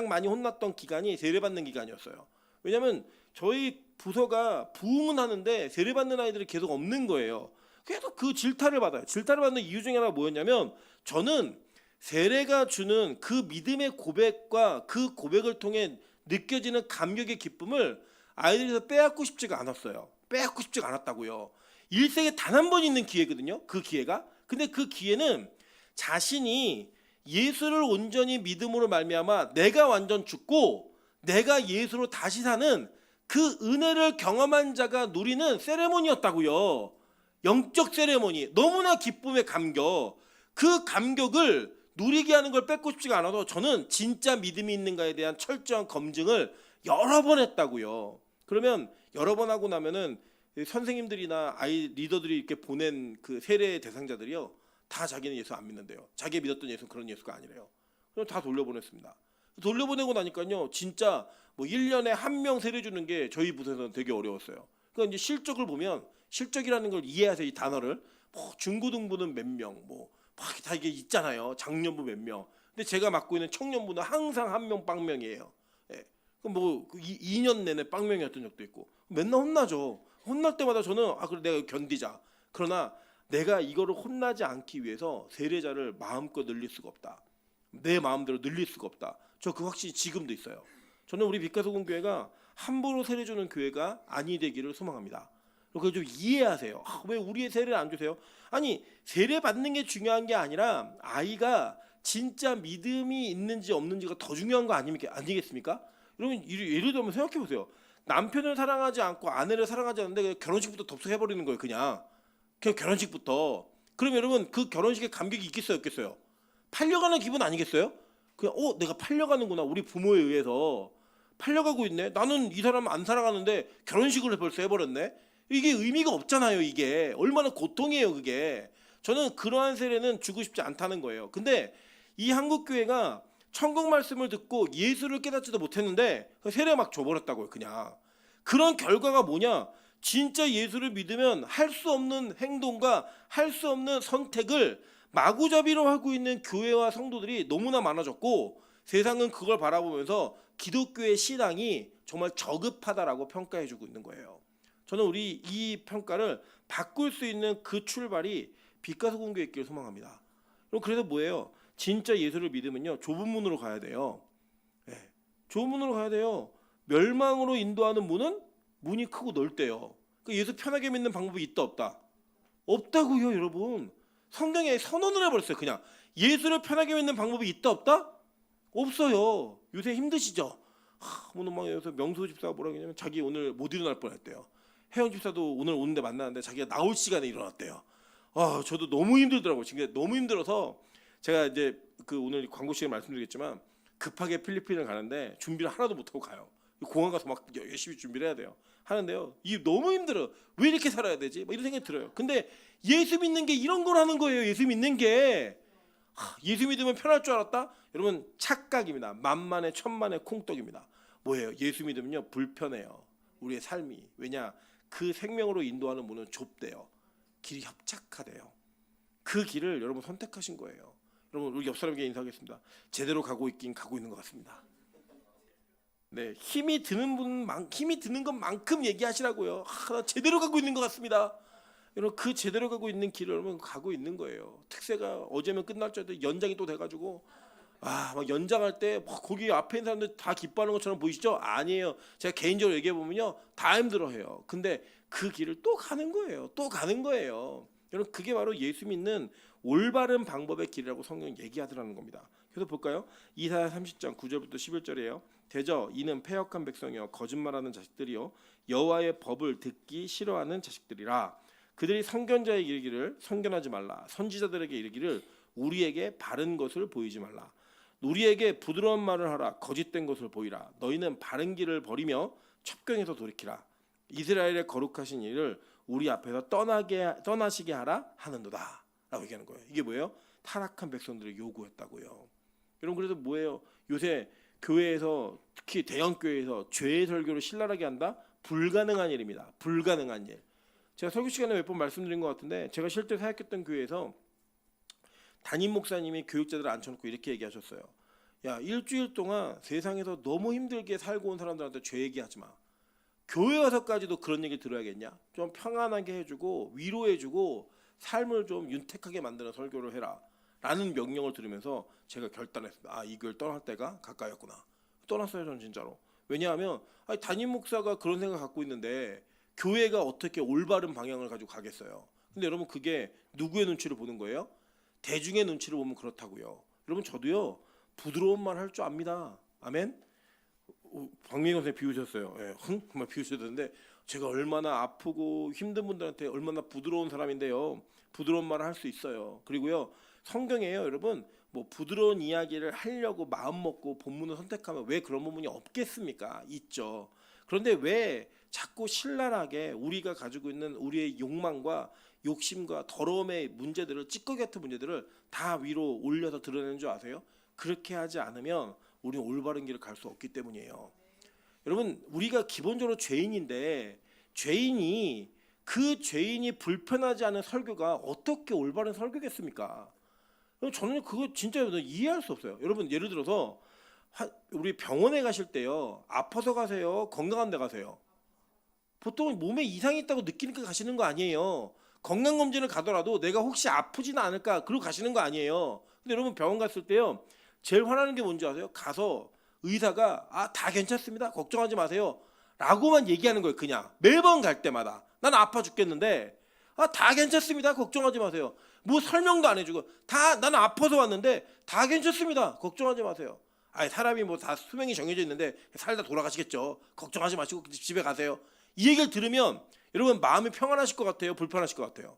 많이 혼났던 기간이 세례받는 기간이었어요. 왜냐하면 저희 부서가 부흥은 하는데 세례받는 아이들이 계속 없는 거예요. 계속 그 질타를 받아요. 질타를 받는 이유 중에 하나가 뭐였냐면, 저는 세례가 주는 그 믿음의 고백과 그 고백을 통해 느껴지는 감격의 기쁨을 아이들에서 빼앗고 싶지가 않았어요. 빼앗고 싶지가 않았다고요. 일생에 단 한 번 있는 기회거든요, 그 기회가. 근데 그 기회는 자신이 예수를 온전히 믿음으로 말미암아 내가 완전 죽고 내가 예수로 다시 사는 그 은혜를 경험한 자가 누리는 세레모니였다고요. 영적 세레모니, 너무나 기쁨의 감격. 그 감격을 누리게 하는 걸 뺏고 싶지가 않아서 저는 진짜 믿음이 있는가에 대한 철저한 검증을 여러 번 했다고요. 그러면 여러 번 하고 나면은 선생님들이나 아이 리더들이 이렇게 보낸 그 세례 대상자들이요, 다 자기는 예수 안 믿는데요. 자기가 믿었던 예수는 그런 예수가 아니래요. 그럼 다 돌려보냈습니다. 돌려보내고 나니까요, 진짜 뭐 1년에 한 명 세례 주는 게 저희 부서에서는 되게 어려웠어요. 그러니까 이제 실적을 보면, 실적이라는 걸 이해하세요, 이 단어를. 중고등부는 몇 명, 다 이게 있잖아요. 장년부 몇 명. 근데 제가 맡고 있는 청년부는 항상 한 명 빵명이에요. 그럼 2년 내내 빵명이었던 적도 있고, 맨날 혼나죠. 혼날 때마다 저는 그래 내가 견디자. 그러나 내가 이거를 혼나지 않기 위해서 세례자를 마음껏 늘릴 수가 없다. 내 마음대로 늘릴 수가 없다. 저 그 확신이 지금도 있어요. 저는 우리 빛가소금교회가 함부로 세례 주는 교회가 아니 되기를 소망합니다. 그걸 좀 이해하세요. 왜 우리의 세례를 안 주세요? 아니, 세례 받는 게 중요한 게 아니라 아이가 진짜 믿음이 있는지 없는지가 더 중요한 거 아니겠습니까? 여러분 예를 들면 생각해 보세요. 남편을 사랑하지 않고 아내를 사랑하지 않는데 결혼식부터 덥석해버리는 거예요. 그냥 결혼식부터. 그럼 여러분 그 결혼식에 감격이 있겠어요, 없겠어요? 팔려가는 기분 아니겠어요? 그냥 내가 팔려가는구나. 우리 부모에 의해서 팔려가고 있네. 나는 이 사람 안 사랑하는데 결혼식을 벌써 해버렸네. 이게 의미가 없잖아요. 이게 얼마나 고통이에요, 그게. 저는 그러한 세례는 주고 싶지 않다는 거예요. 근데 이 한국교회가 천국 말씀을 듣고 예수를 깨닫지도 못했는데 세례 막 줘버렸다고요, 그냥. 그런 결과가 뭐냐? 진짜 예수를 믿으면 할 수 없는 행동과 할 수 없는 선택을 마구잡이로 하고 있는 교회와 성도들이 너무나 많아졌고, 세상은 그걸 바라보면서 기독교의 신앙이 정말 저급하다라고 평가해주고 있는 거예요. 저는 우리 이 평가를 바꿀 수 있는 그 출발이 빛가서 공교에 있기를 소망합니다. 그럼 그래서 뭐예요? 진짜 예수를 믿으면요, 좁은 문으로 가야 돼요. 예, 좁은 문으로 가야 돼요. 멸망으로 인도하는 문이 크고 넓대요. 그 예수 편하게 믿는 방법이 있다 없다? 없다고요, 여러분. 성경에 선언을 해버렸어요. 그냥 예수를 편하게 믿는 방법이 있다 없다? 없어요. 요새 힘드시죠? 오늘 막 여기서 명수 집사가 뭐라고 했냐면 자기 오늘 못 일어날 뻔했대요. 혜영 집사도 오늘 오는데 만나는데 자기가 나올 시간에 일어났대요. 저도 너무 힘들더라고요. 지금 너무 힘들어서 제가 이제 그 오늘 광고 시간에 말씀드리겠지만 급하게 필리핀을 가는데 준비를 하나도 못하고 가요. 공항 가서 막 열심히 준비를 해야 돼요. 하는데요, 이게 너무 힘들어요. 왜 이렇게 살아야 되지? 막 이런 생각이 들어요. 근데 예수 믿는 게 이런 거라는 거예요. 예수 믿는 게. 예수 믿으면 편할 줄 알았다? 여러분, 착각입니다. 만만의 천만의 콩떡입니다. 뭐예요? 예수 믿으면요, 불편해요. 우리의 삶이. 왜냐? 그 생명으로 인도하는 문은 좁대요. 길이 협착하대요. 그 길을 여러분 선택하신 거예요. 여러분, 우리 옆 사람에게 인사하겠습니다. 제대로 가고 있긴 가고 있는 것 같습니다. 네, 힘이 드는 것만큼 얘기하시라고요. 나 제대로 가고 있는 것 같습니다. 여러분, 그 제대로 가고 있는 길을 여러분 가고 있는 거예요. 특세가 어제면 끝날 줄 알았더니 연장이 또 돼가지고 막 연장할 때 거기 앞에 있는 사람들 다 기뻐하는 것처럼 보이시죠? 아니에요. 제가 개인적으로 얘기해 보면요, 다 힘들어해요. 근데 그 길을 또 가는 거예요. 또 가는 거예요. 여러분, 그게 바로 예수 믿는 올바른 방법의 길이라고 성경이 얘기하더라는 겁니다. 그래서 볼까요? 이사야 30장 9절부터 11절이에요. 대저 이는 패역한 백성이요 거짓말하는 자식들이요 여호와의 법을 듣기 싫어하는 자식들이라. 그들이 선견자에게 이르기를 선견하지 말라. 선지자들에게 이르기를 우리에게 바른 것을 보이지 말라. 우리에게 부드러운 말을 하라. 거짓된 것을 보이라. 너희는 바른 길을 버리며 첩경에서 돌이키라. 이스라엘의 거룩하신 일을 우리 앞에서 떠나시게 하라 하는도다 라고 얘기하는 거예요. 이게 뭐예요? 타락한 백성들의 요구였다고요. 여러분, 그래서 뭐예요? 요새 교회에서, 특히 대형 교회에서 죄의 설교를 신랄하게 한다? 불가능한 일입니다. 불가능한 일. 제가 설교 시간에 몇 번 말씀드린 것 같은데, 제가 실제 사역했던 교회에서 담임 목사님이 교육자들을 앉혀놓고 이렇게 얘기하셨어요. 야, 일주일 동안 세상에서 너무 힘들게 살고 온 사람들한테 죄 얘기하지 마. 교회 와서까지도 그런 얘기 들어야겠냐? 좀 평안하게 해주고 위로해주고 삶을 좀 윤택하게 만드는 설교를 해라 라는 명령을 들으면서 제가 결단했습니다. 이 교회를 떠날 때가 가까이였구나. 떠났어요, 저는 진짜로. 왜냐하면 담임 목사가 그런 생각 갖고 있는데 교회가 어떻게 올바른 방향을 가지고 가겠어요. 근데 여러분, 그게 누구의 눈치를 보는 거예요? 대중의 눈치를 보면 그렇다고요. 여러분, 저도요, 부드러운 말 할 줄 압니다. 아멘. 박민희 선생님 비우셨어요. 예, 정말 비우셨는데 제가 얼마나 아프고 힘든 분들한테 얼마나 부드러운 사람인데요. 부드러운 말을 할 수 있어요. 그리고요, 성경에요, 여러분, 뭐 부드러운 이야기를 하려고 마음 먹고 본문을 선택하면 왜 그런 부분이 없겠습니까? 있죠. 그런데 왜 자꾸 신랄하게 우리가 가지고 있는 우리의 욕망과 욕심과 더러움의 문제들을, 찌꺼기 같은 문제들을 다 위로 올려서 드러내는 줄 아세요? 그렇게 하지 않으면 우리는 올바른 길을 갈 수 없기 때문이에요. 여러분, 우리가 기본적으로 죄인인데 그 죄인이 불편하지 않은 설교가 어떻게 올바른 설교겠습니까? 저는 그거 진짜 이해할 수 없어요. 여러분, 예를 들어서 우리 병원에 가실 때요, 아파서 가세요? 건강한 데 가세요? 보통 몸에 이상이 있다고 느끼니까 가시는 거 아니에요. 건강검진을 가더라도 내가 혹시 아프지는 않을까 그러고 가시는 거 아니에요. 근데 여러분, 병원 갔을 때요, 제일 화나는 게 뭔지 아세요? 가서 의사가 다 괜찮습니다, 걱정하지 마세요 라고만 얘기하는 거예요. 그냥 매번 갈 때마다 난 아파 죽겠는데 다 괜찮습니다, 걱정하지 마세요. 뭐 설명도 안 해주고 나는 아파서 왔는데 다 괜찮습니다, 걱정하지 마세요. 사람이 뭐 다 수명이 정해져 있는데 살다 돌아가시겠죠. 걱정하지 마시고 집에 가세요. 이 얘기를 들으면 여러분, 마음이 평안하실 것 같아요, 불편하실 것 같아요?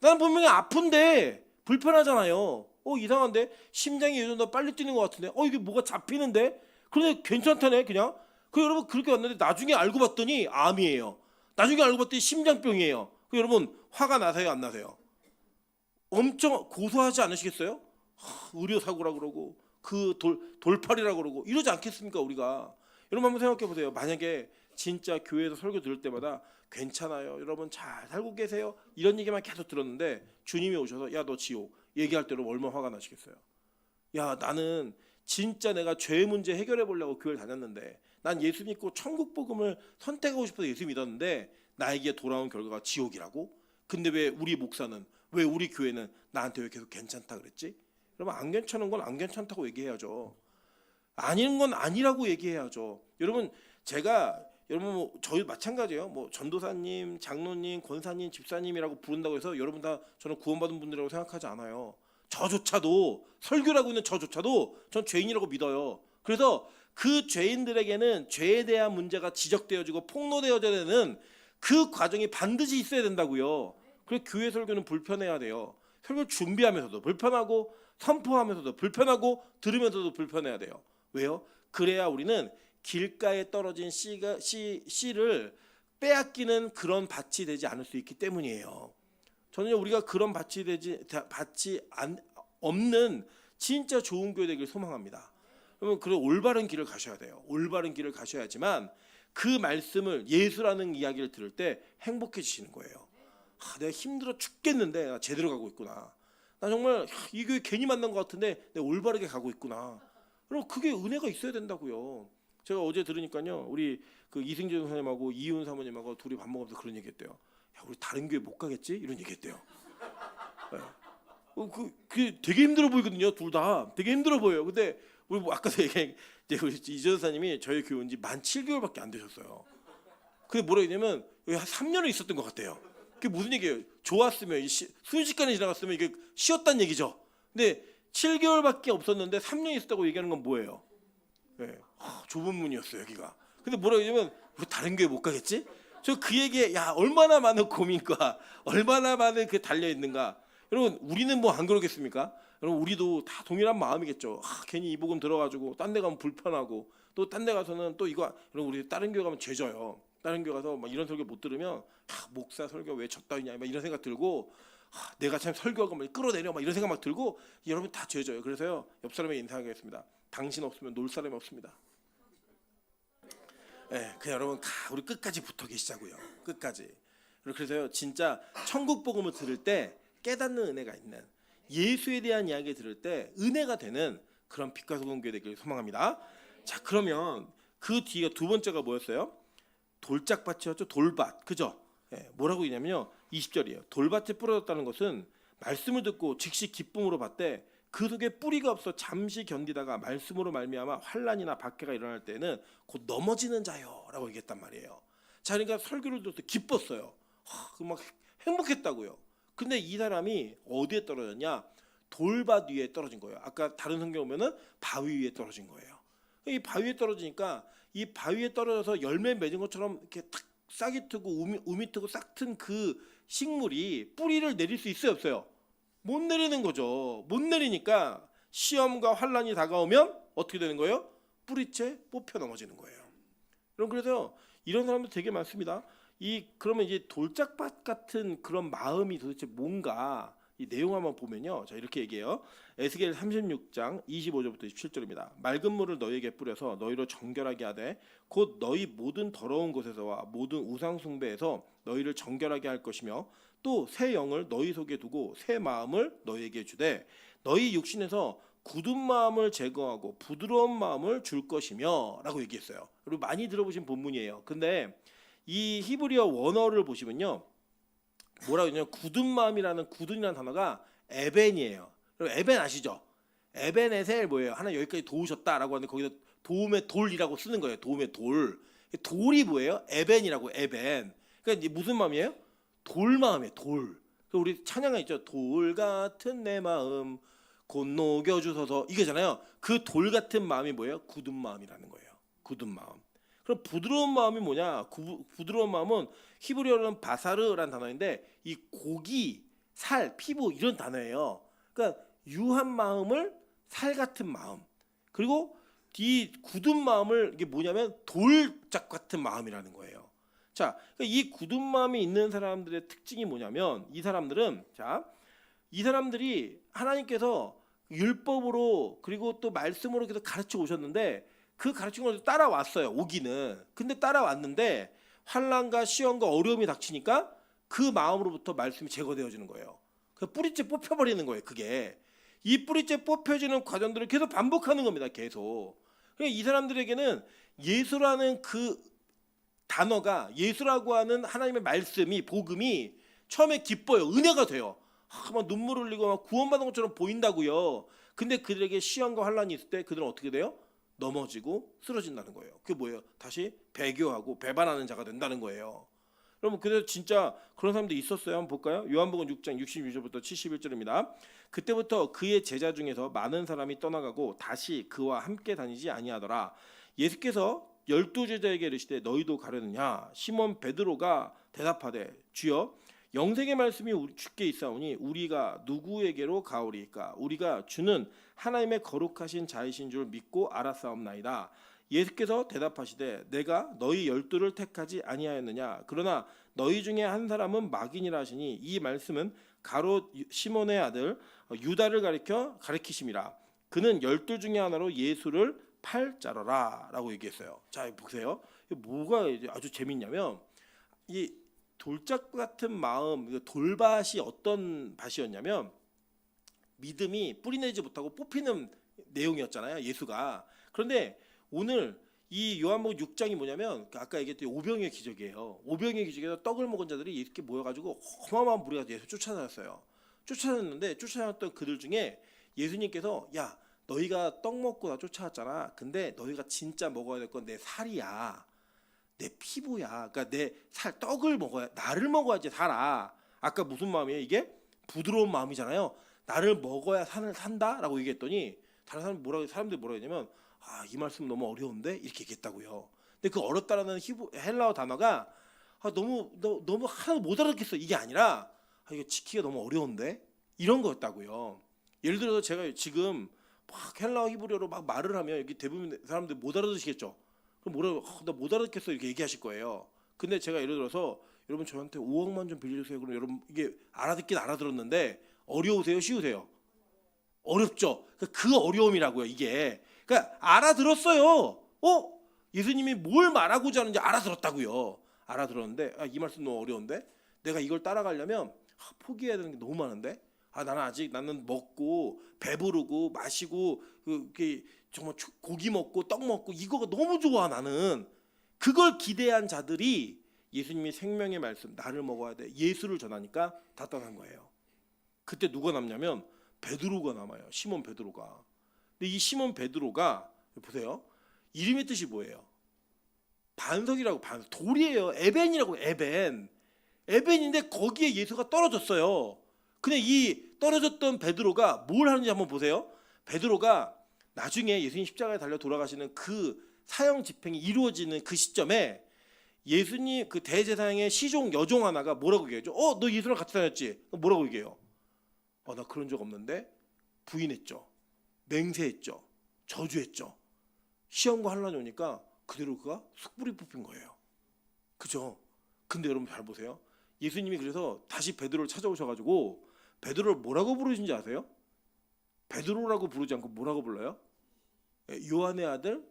나는 분명히 아픈데 불편하잖아요. 이상한데 심장이 예전보다 빨리 뛰는 것 같은데 이게 뭐가 잡히는데 그런데 괜찮다네 그냥. 여러분, 그렇게 왔는데 나중에 알고 봤더니 암이에요. 나중에 알고 봤더니 심장병이에요. 여러분, 화가 나세요, 안 나세요? 엄청 고소하지 않으시겠어요? 의료사고라 그러고 그 돌팔이라 그러고 이러지 않겠습니까, 우리가? 여러분, 한번 생각해 보세요. 만약에 진짜 교회에서 설교 들을 때마다 괜찮아요, 여러분 잘 살고 계세요, 이런 얘기만 계속 들었는데 주님이 오셔서 야, 너 지옥 얘기할 때 여러분 얼마나 화가 나시겠어요? 야, 나는 진짜 내가 죄 문제 해결해 보려고 교회를 다녔는데, 난 예수 믿고 천국 복음을 선택하고 싶어서 예수 믿었는데 나에게 돌아온 결과가 지옥이라고? 근데 왜 우리 목사는, 왜 우리 교회는 나한테 왜 계속 괜찮다 그랬지? 여러분, 안 괜찮은 건 안 괜찮다고 얘기해야죠. 아닌 건 아니라고 얘기해야죠. 여러분, 제가 여러분 뭐 저희 마찬가지예요. 뭐 전도사님, 장로님, 권사님, 집사님이라고 부른다고 해서 여러분 다 저는 구원받은 분들이라고 생각하지 않아요. 저조차도, 설교라고 있는 저조차도 전 죄인이라고 믿어요. 그래서 그 죄인들에게는 죄에 대한 문제가 지적되어지고 폭로되어져야 되는 그 과정이 반드시 있어야 된다고요. 그래서 교회 설교는 불편해야 돼요. 설교 준비하면서도 불편하고, 선포하면서도 불편하고, 들으면서도 불편해야 돼요. 왜요? 그래야 우리는 길가에 떨어진 씨를 빼앗기는 그런 밭이 되지 않을 수 있기 때문이에요. 저는 우리가 그런 밭이 없는 진짜 좋은 교회 되길 소망합니다. 그러면 그 올바른 길을 가셔야 돼요. 올바른 길을 가셔야지만 그 말씀을, 예수라는 이야기를 들을 때 행복해지시는 거예요. 내가 힘들어 죽겠는데 나 제대로 가고 있구나. 나 정말 이 교회 괜히 만난 것 같은데 내가 올바르게 가고 있구나. 그럼 그게 은혜가 있어야 된다고요. 제가 어제 들으니까요, 우리 그 이승재 선생님하고 이윤 사모님하고 둘이 밥 먹으면서 그런 얘기했대요. 야, 우리 다른 교회 못 가겠지? 이런 얘기했대요. 네. 그 되게 힘들어 보이거든요. 둘 다 되게 힘들어 보여요. 근데 우리 뭐 아까도 얘기한 우리 이전 사님이 저희 교회 온 지 만 7개월밖에 안 되셨어요. 그게 뭐라 했냐면 여기 한 3년을 있었던 것 같아요. 그게 무슨 얘기예요? 좋았으면 순식간에 지나갔으면 이게 쉬었다는 얘기죠. 근데 7개월밖에 없었는데 3년 있었다고 얘기하는 건 뭐예요? 네. 좁은 문이었어요 여기가. 근데 뭐라 했냐면 우리 다른 교회 못 가겠지? 저 그 얘기에 야 얼마나 많은 고민과 얼마나 많은 그 달려 있는가. 여러분 우리는 뭐 안 그러겠습니까? 여러분 우리도 다 동일한 마음이겠죠. 괜히 이 복음 들어가지고 딴 데 가면 불편하고 또 딴 데 가서는 또 이거 여러분 우리 다른 교회 가면 죄져요. 다른 교회 가서 막 이런 설교 못 들으면 목사 설교 왜 졌다 했냐 막 이런 생각 들고 내가 참 설교하고 막 끌어내려 막 이런 생각 막 들고 여러분 다 죄져요. 그래서요 옆 사람에게 인사하겠습니다. 당신 없으면 놀 사람이 없습니다. 네, 그냥 여러분 우리 끝까지 붙어 계시자고요. 끝까지. 그래서요 진짜 천국 복음을 들을 때 깨닫는 은혜가 있는, 예수에 대한 이야기 들을 때 은혜가 되는 그런 빛과 소금 교회 되길 소망합니다. 자, 그러면 그 뒤가 두 번째가 뭐였어요? 돌짝밭이었죠. 돌밭. 그죠? 네, 뭐라고 했냐면요. 20절이에요. 돌밭에 뿌려졌다는 것은 말씀을 듣고 즉시 기쁨으로 받되 그 속에 뿌리가 없어 잠시 견디다가 말씀으로 말미암아 환난이나 박해가 일어날 때는 곧 넘어지는 자요라고 얘기했단 말이에요. 자, 그러니까 설교를 들을 때 기뻤어요. 막 행복했다고요. 근데 이 사람이 어디에 떨어졌냐? 돌밭 위에 떨어진 거예요. 아까 다른 성경 보면은 바위 위에 떨어진 거예요. 이 바위에 떨어지니까 이 바위에 떨어져서 열매 맺은 것처럼 이렇게 탁 싹이 트고 우미 트고 싹 튼 그 식물이 뿌리를 내릴 수 있어요, 없어요? 못 내리는 거죠. 못 내리니까 시험과 환난이 다가오면 어떻게 되는 거예요? 뿌리채 뽑혀 넘어지는 거예요. 그래서 이런 사람도 되게 많습니다. 그러면 이제 돌짝밭 같은 그런 마음이 도대체 뭔가 이 내용 한번 보면요. 자, 이렇게 얘기해요. 에스겔 36장 25절부터 27절입니다. 맑은 물을 너희에게 뿌려서 너희를 정결하게 하되 곧 너희 모든 더러운 곳에서와 모든 우상 숭배에서 너희를 정결하게 할 것이며 또 새 영을 너희 속에 두고 새 마음을 너희에게 주되 너희 육신에서 굳은 마음을 제거하고 부드러운 마음을 줄 것이며 라고 얘기했어요. 그리고 많이 들어보신 본문이에요. 근데 이 히브리어 원어를 보시면요. 뭐라고 했냐면 굳은 마음이라는 굳은이라는 단어가 에벤이에요. 여러분 에벤 아시죠? 에벤에셀 뭐예요? 하나 여기까지 도우셨다라고 하는데 거기서 도움의 돌이라고 쓰는 거예요. 도움의 돌. 돌이 뭐예요? 에벤이라고 에벤. 그러니까 이제 무슨 마음이에요? 돌 마음이에요. 돌. 우리 찬양가 있죠. 돌 같은 내 마음 곧 녹여주소서 이거잖아요. 그 돌 같은 마음이 뭐예요? 굳은 마음이라는 거예요. 굳은 마음. 그럼 부드러운 마음이 뭐냐? 부드러운 마음은 히브리어로는 바사르라는 단어인데 이 고기, 살, 피부 이런 단어예요. 그러니까 유한 마음을 살 같은 마음. 그리고 이 굳은 마음을 이게 뭐냐면 돌짝 같은 마음이라는 거예요. 자, 그러니까 이 굳은 마음이 있는 사람들의 특징이 뭐냐면 이 사람들이 하나님께서 율법으로 그리고 또 말씀으로 계속 가르쳐 오셨는데 그 가르친 걸 따라왔어요. 오기는. 근데 따라왔는데 환난과 시험과 어려움이 닥치니까 그 마음으로부터 말씀이 제거되어지는 거예요. 그 뿌리째 뽑혀버리는 거예요. 그게 이 뿌리째 뽑혀지는 과정들을 계속 반복하는 겁니다. 계속. 그러니까 이 사람들에게는 예수라는 그 단어가 예수라고 하는 하나님의 말씀이 복음이 처음에 기뻐요. 은혜가 돼요. 막 눈물 흘리고 막 구원받은 것처럼 보인다고요. 근데 그들에게 시험과 환란이 있을 때 그들은 어떻게 돼요? 넘어지고 쓰러진다는 거예요. 그게 뭐예요? 다시 배교하고 배반하는 자가 된다는 거예요. 여러분 그래서 진짜 그런 사람들이 있었어요. 한번 볼까요? 요한복음 6장 66절부터 71절입니다. 그때부터 그의 제자 중에서 많은 사람이 떠나가고 다시 그와 함께 다니지 아니하더라. 예수께서 12제자에게 이르시되 너희도 가려느냐? 시몬 베드로가 대답하되 주여 영생의 말씀이 주께 있사오니 우리가 누구에게로 가오리이까? 우리가 주는 하나님의 거룩하신 자이신 줄 믿고 알았사옵나이다. 예수께서 대답하시되 내가 너희 12를 택하지 아니하였느냐? 그러나 너희 중에 한 사람은 마귀니라 하시니 이 말씀은 가롯 시몬의 아들 유다를 가리키심이라. 그는 12 중에 하나로 예수를 팔 자러라 라고 얘기했어요. 자 보세요. 뭐가 아주 재밌냐면 이 돌짝 같은 마음, 돌밭이 어떤 밭이었냐면 믿음이 뿌리내지 못하고 뽑히는 내용이었잖아요. 예수가. 그런데 오늘 이 요한복음 6장이 뭐냐면 아까 얘기했던 오병이의 기적이에요. 오병이의 기적에서 떡을 먹은 자들이 이렇게 모여가지고 어마어마한 무리가 예수 쫓아다녔어요. 쫓아다녔는데 쫓아다녔던 그들 중에 예수님께서 야 너희가 떡 먹고 나 쫓아왔잖아. 근데 너희가 진짜 먹어야 될 건 내 살이야. 내 피부야. 그러니까 내 살 떡을 먹어야 나를 먹어야지 살아. 아까 무슨 마음이에요? 이게 부드러운 마음이잖아요. 나를 먹어야 산다라고 얘기했더니 다른 사람들이 뭐라고 했냐면 이 말씀 너무 어려운데 이렇게 얘기했다고요. 근데 그 어렵다라는 헬라어 단어가 너무 하나도 못 알아듣겠어 이게 아니라 이거 지키기가 너무 어려운데 이런 거였다고요. 예를 들어서 제가 지금 막 헬라어 히브리어로 막 말을 하면 여기 대부분 사람들 못 알아듣시겠죠. 그럼 뭐라고 나 못 알아듣겠어 이렇게 얘기하실 거예요. 근데 제가 예를 들어서 여러분 저한테 5억만 좀 빌려주세요. 그럼 여러분 이게 알아듣긴 알아들었는데 어려우세요? 쉬우세요? 어렵죠. 그 어려움이라고요 이게. 그러니까 알아들었어요. 예수님이 뭘 말하고자 하는지 알아들었다고요. 알아들었는데 이 말씀 너무 어려운데 내가 이걸 따라가려면 포기해야 되는 게 너무 많은데 나는 먹고 배부르고 마시고 정말 고기 먹고 떡 먹고 이거가 너무 좋아 나는. 그걸 기대한 자들이 예수님이 생명의 말씀 나를 먹어야 돼 예수를 전하니까 다 떠난 거예요. 그때 누가 남냐면 베드로가 남아요. 시몬 베드로가. 근데 이 시몬 베드로가 보세요. 이름의 뜻이 뭐예요? 반석이라고. 돌이에요. 에벤이라고. 에벤인데 거기에 예수가 떨어졌어요. 근데 이 떨어졌던 베드로가 뭘 하는지 한번 보세요. 베드로가 나중에 예수님 십자가에 달려 돌아가시는 그 사형 집행이 이루어지는 그 시점에 예수님 그 대제사장의 시종 여종 하나가 뭐라고 얘기해죠? 너 예수랑 같이 다녔지? 뭐라고 얘기해요? 나 그런 적 없는데. 부인했죠. 맹세했죠. 저주했죠. 시험과 환란이 오니까 그대로 그가 숯불이 뽑힌 거예요. 그죠? 근데 여러분 잘 보세요. 예수님이 그래서 다시 베드로를 찾아오셔가지고 베드로를 뭐라고 부르신지 아세요? 베드로라고 부르지 않고 뭐라고 불러요? 요한의 아들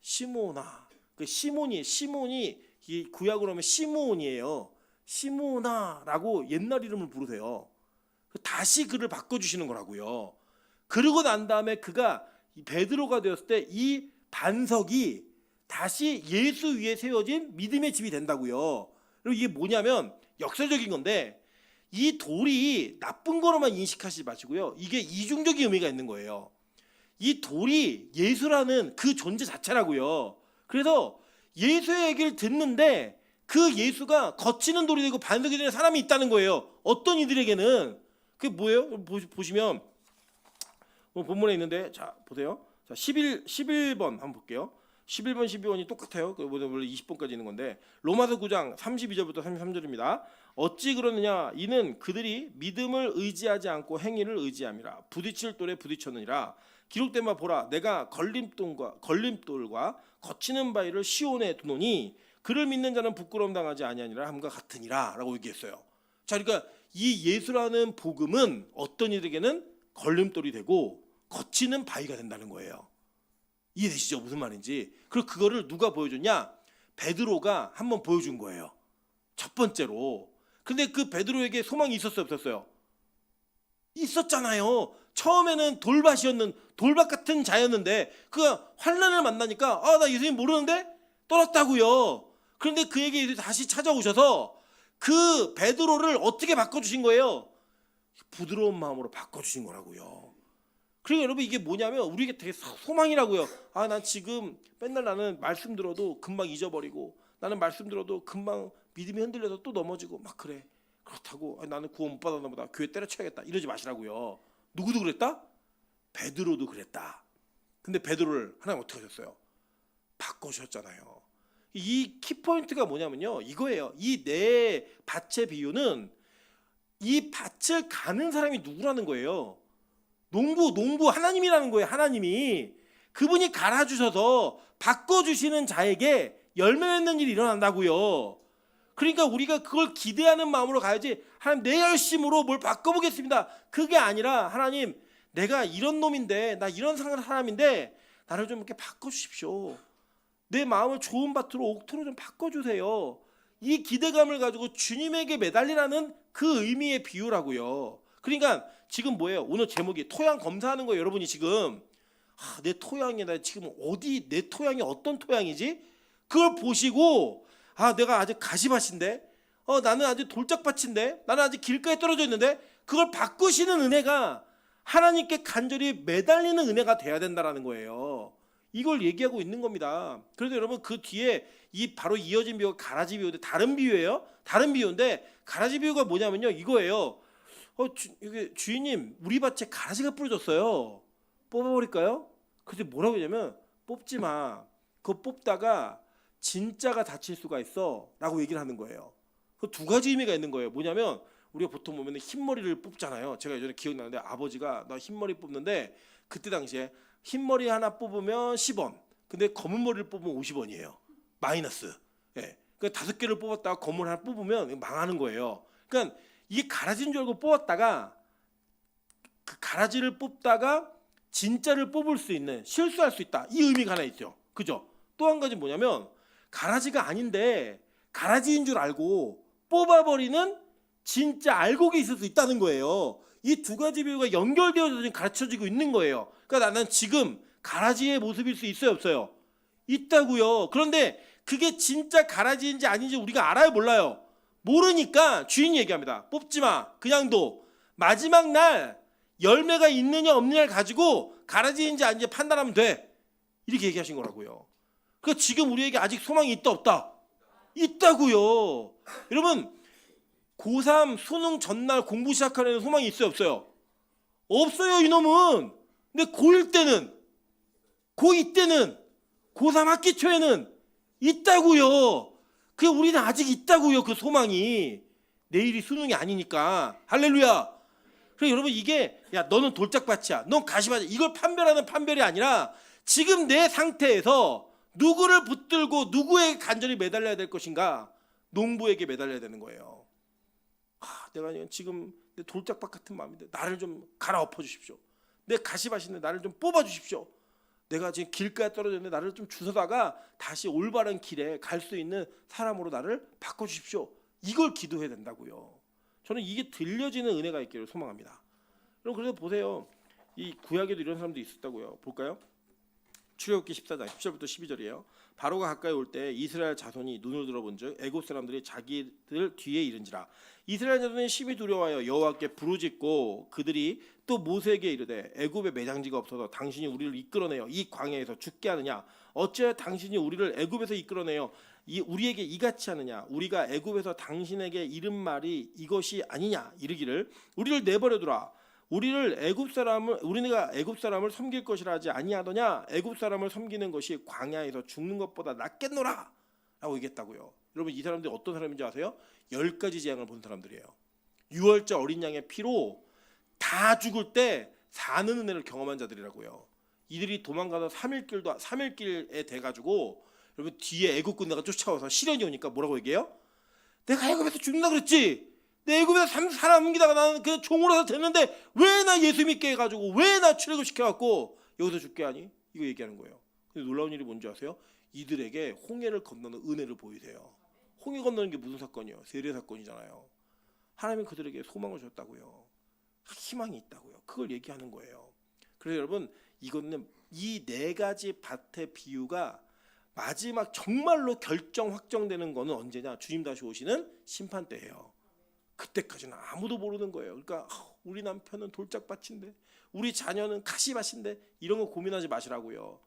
시몬아. 그 시몬이 이 구약으로 하면 시몬이에요. 시몬아라고 옛날 이름을 부르세요. 다시 그를 바꿔주시는 거라고요. 그러고 난 다음에 그가 베드로가 되었을 때 이 반석이 다시 예수 위에 세워진 믿음의 집이 된다고요. 그리고 이게 뭐냐면 역설적인 건데 이 돌이 나쁜 거로만 인식하시지 마시고요. 이게 이중적인 의미가 있는 거예요. 이 돌이 예수라는 그 존재 자체라고요. 그래서 예수의 얘기를 듣는데 그 예수가 거치는 돌이 되고 반석이 되는 사람이 있다는 거예요. 어떤 이들에게는. 그게 뭐예요? 보시면 본문에 있는데 자 보세요. 자 11번 한번 볼게요. 11번 12번이 똑같아요. 원래 20번까지 있는 건데 로마서 9장 32절부터 33절입니다. 어찌 그러느냐 이는 그들이 믿음을 의지하지 않고 행위를 의지함이라. 부딪힐 돌에 부딪혔느니라. 기록된 바 보라 내가 걸림돌과 거치는 바위를 시온에 두노니 그를 믿는 자는 부끄러움 당하지 아니하니라 함과 같으니라 라고 얘기했어요. 자 그러니까 이 예수라는 복음은 어떤 이들에게는 걸림돌이 되고 거치는 바위가 된다는 거예요. 이해되시죠? 무슨 말인지. 그리고 그거를 누가 보여줬냐? 베드로가 한번 보여준 거예요. 첫 번째로. 근데 그 베드로에게 소망이 있었어요? 없었어요? 있었잖아요. 처음에는 돌밭 같은 자였는데 그 환난을 만나니까 나 예수님 모르는데 떠났다고요. 그런데 그에게 다시 찾아오셔서 그 베드로를 어떻게 바꿔주신 거예요? 부드러운 마음으로 바꿔주신 거라고요. 그러니까 여러분 이게 뭐냐면 우리에게 되게 소망이라고요. 아, 난 지금 맨날 나는 말씀 들어도 금방 잊어버리고, 나는 말씀 들어도 금방 믿음이 흔들려서 또 넘어지고 막 그래. 그렇다고 나는 구원 못 받았나 보다, 교회 때려쳐야겠다, 이러지 마시라고요. 누구도 그랬다? 베드로도 그랬다. 근데 베드로를 하나님 어떻게 하셨어요? 바꾸셨잖아요. 이 키포인트가 뭐냐면요, 이거예요. 이 네 밭의 비유는 이 밭을 가는 사람이 누구라는 거예요. 농부 하나님이라는 거예요. 하나님이 그분이 갈아주셔서 바꿔주시는 자에게 열매 맺는 일이 일어난다고요. 그러니까 우리가 그걸 기대하는 마음으로 가야지, 하나님 내 열심으로 뭘 바꿔보겠습니다, 그게 아니라 하나님 내가 이런 놈인데, 나 이런 사람인데 나를 좀 이렇게 바꿔주십시오. 내 마음을 좋은 밭으로, 옥토로 좀 바꿔주세요. 이 기대감을 가지고 주님에게 매달리라는 그 의미의 비유라고요. 그러니까 지금 뭐예요? 오늘 제목이 토양 검사하는 거예요. 여러분이 지금 내 토양이, 나 지금 어디, 내 토양이 어떤 토양이지? 그걸 보시고 내가 아직 가시밭인데, 나는 아직 돌짝밭인데, 나는 아직 길가에 떨어져 있는데, 그걸 바꾸시는 은혜가 하나님께 간절히 매달리는 은혜가 돼야 된다라는 거예요. 이걸 얘기하고 있는 겁니다. 그래서 여러분 그 뒤에 이 바로 이어진 비유가 가라지 비유인데, 다른 비유예요. 다른 비유인데 가라지 비유가 뭐냐면요, 이거예요. 이게 주인님, 우리 밭에 가라지가 뿌려졌어요. 뽑아버릴까요? 그래서 뭐라고 하냐면, 뽑지 마. 그거 뽑다가 진짜가 다칠 수가 있어 라고 얘기를 하는 거예요. 그 두 가지 의미가 있는 거예요. 뭐냐면 우리가 보통 보면 흰머리를 뽑잖아요. 제가 예전에 기억나는데 아버지가 나 흰머리 뽑는데, 그때 당시에 흰머리 하나 뽑으면 10원, 근데 검은 머리를 뽑으면 50원이에요. 마이너스. 예. 그러니까 5개를 뽑았다가 검은 하나 뽑으면 망하는 거예요. 그러니까 이게 가라지인 줄 알고 뽑았다가, 그 가라지를 뽑다가 진짜를 뽑을 수 있는, 실수할 수 있다, 이 의미가 하나 있죠. 그죠? 또 한 가지 뭐냐면, 가라지가 아닌데 가라지인 줄 알고 뽑아버리는 진짜 알곡이 있을 수 있다는 거예요. 이 두 가지 비유가 연결되어서 지금 가르쳐지고 있는 거예요. 그러니까 나는 지금 가라지의 모습일 수 있어요, 없어요? 있다고요. 그런데 그게 진짜 가라지인지 아닌지 우리가 알아요, 몰라요? 모르니까 주인이 얘기합니다. 뽑지 마, 그냥 둬. 마지막 날 열매가 있느냐 없느냐를 가지고 가라지인지 아닌지 판단하면 돼, 이렇게 얘기하신 거라고요. 그러니까 지금 우리에게 아직 소망이 있다 없다? 있다고요. 여러분 고3 수능 전날 공부 시작하려는 소망이 있어요, 없어요? 없어요, 이놈은. 근데 고1 때는, 고2 때는, 고3 학기 초에는 있다고요. 그 우리는 아직 있다고요, 그 소망이. 내일이 수능이 아니니까. 할렐루야. 그래서 여러분 이게, 야 너는 돌짝밭이야, 넌 가시밭이야, 이걸 판별하는 판별이 아니라 지금 내 상태에서 누구를 붙들고 누구에게 간절히 매달려야 될 것인가? 농부에게 매달려야 되는 거예요. 내가 지금 내 돌짝밭 같은 마음인데 나를 좀 갈아엎어 주십시오. 내 가시밭인데 나를 좀 뽑아 주십시오. 내가 지금 길가에 떨어졌는데 나를 좀 주워다가 다시 올바른 길에 갈 수 있는 사람으로 나를 바꿔 주십시오. 이걸 기도해야 된다고요. 저는 이게 들려지는 은혜가 있기를 소망합니다. 여러분 그래서 보세요. 이 구약에도 이런 사람도 있었다고요. 볼까요? 출애굽기 14장 10절부터 12절이에요. 바로가 가까이 올 때 이스라엘 자손이 눈을 들어본즉 애굽 사람들이 자기들 뒤에 이른지라. 이스라엘 자손이 심히 두려워하여 여호와께 부르짖고 그들이 또 모세에게 이르되 애굽에 매장지가 없어서 당신이 우리를 이끌어내어 이 광야에서 죽게 하느냐? 어찌하여 당신이 우리를 애굽에서 이끌어내어 우리에게 이같이 하느냐? 우리가 애굽에서 당신에게 이른 말이 이것이 아니냐? 이르기를 우리를 내버려두라. 우리가 애굽 사람을 섬길 것이라 하지 아니하더냐? 애굽 사람을 섬기는 것이 광야에서 죽는 것보다 낫겠노라 라고 얘기했다고요. 여러분 이 사람들이 어떤 사람인지 아세요? 10가지 재앙을 본 사람들이에요. 유월절 어린 양의 피로 다 죽을 때 사는 은혜를 경험한 자들이라고요. 이들이 도망가서 3일길에 돼가지고, 여러분 뒤에 애굽 군대가 쫓아와서 시련이 오니까 뭐라고 얘기해요? 내가 애굽에서 죽는다 그랬지, 내 애굽에서 살아남기다가 나는 그냥 종으로서 됐는데 왜 나 예수 믿게 해가지고, 왜 나 출애굽시켜갖고 여기서 죽게 하니? 이거 얘기하는 거예요. 근데 놀라운 일이 뭔지 아세요? 이들에게 홍해를 건너는 은혜를 보이세요. 홍해 건너는 게 무슨 사건이에요? 세례 사건이잖아요. 하나님은 그들에게 소망을 줬다고요. 희망이 있다고요. 그걸 얘기하는 거예요. 그래서 여러분 이거는 이 네 가지 밭의 비유가 마지막 정말로 결정 확정되는 거는 언제냐? 주님 다시 오시는 심판 때예요. 그때까지는 아무도 모르는 거예요. 그러니까 우리 남편은 돌짝밭인데, 우리 자녀는 가시밭인데, 이런 거 고민하지 마시라고요.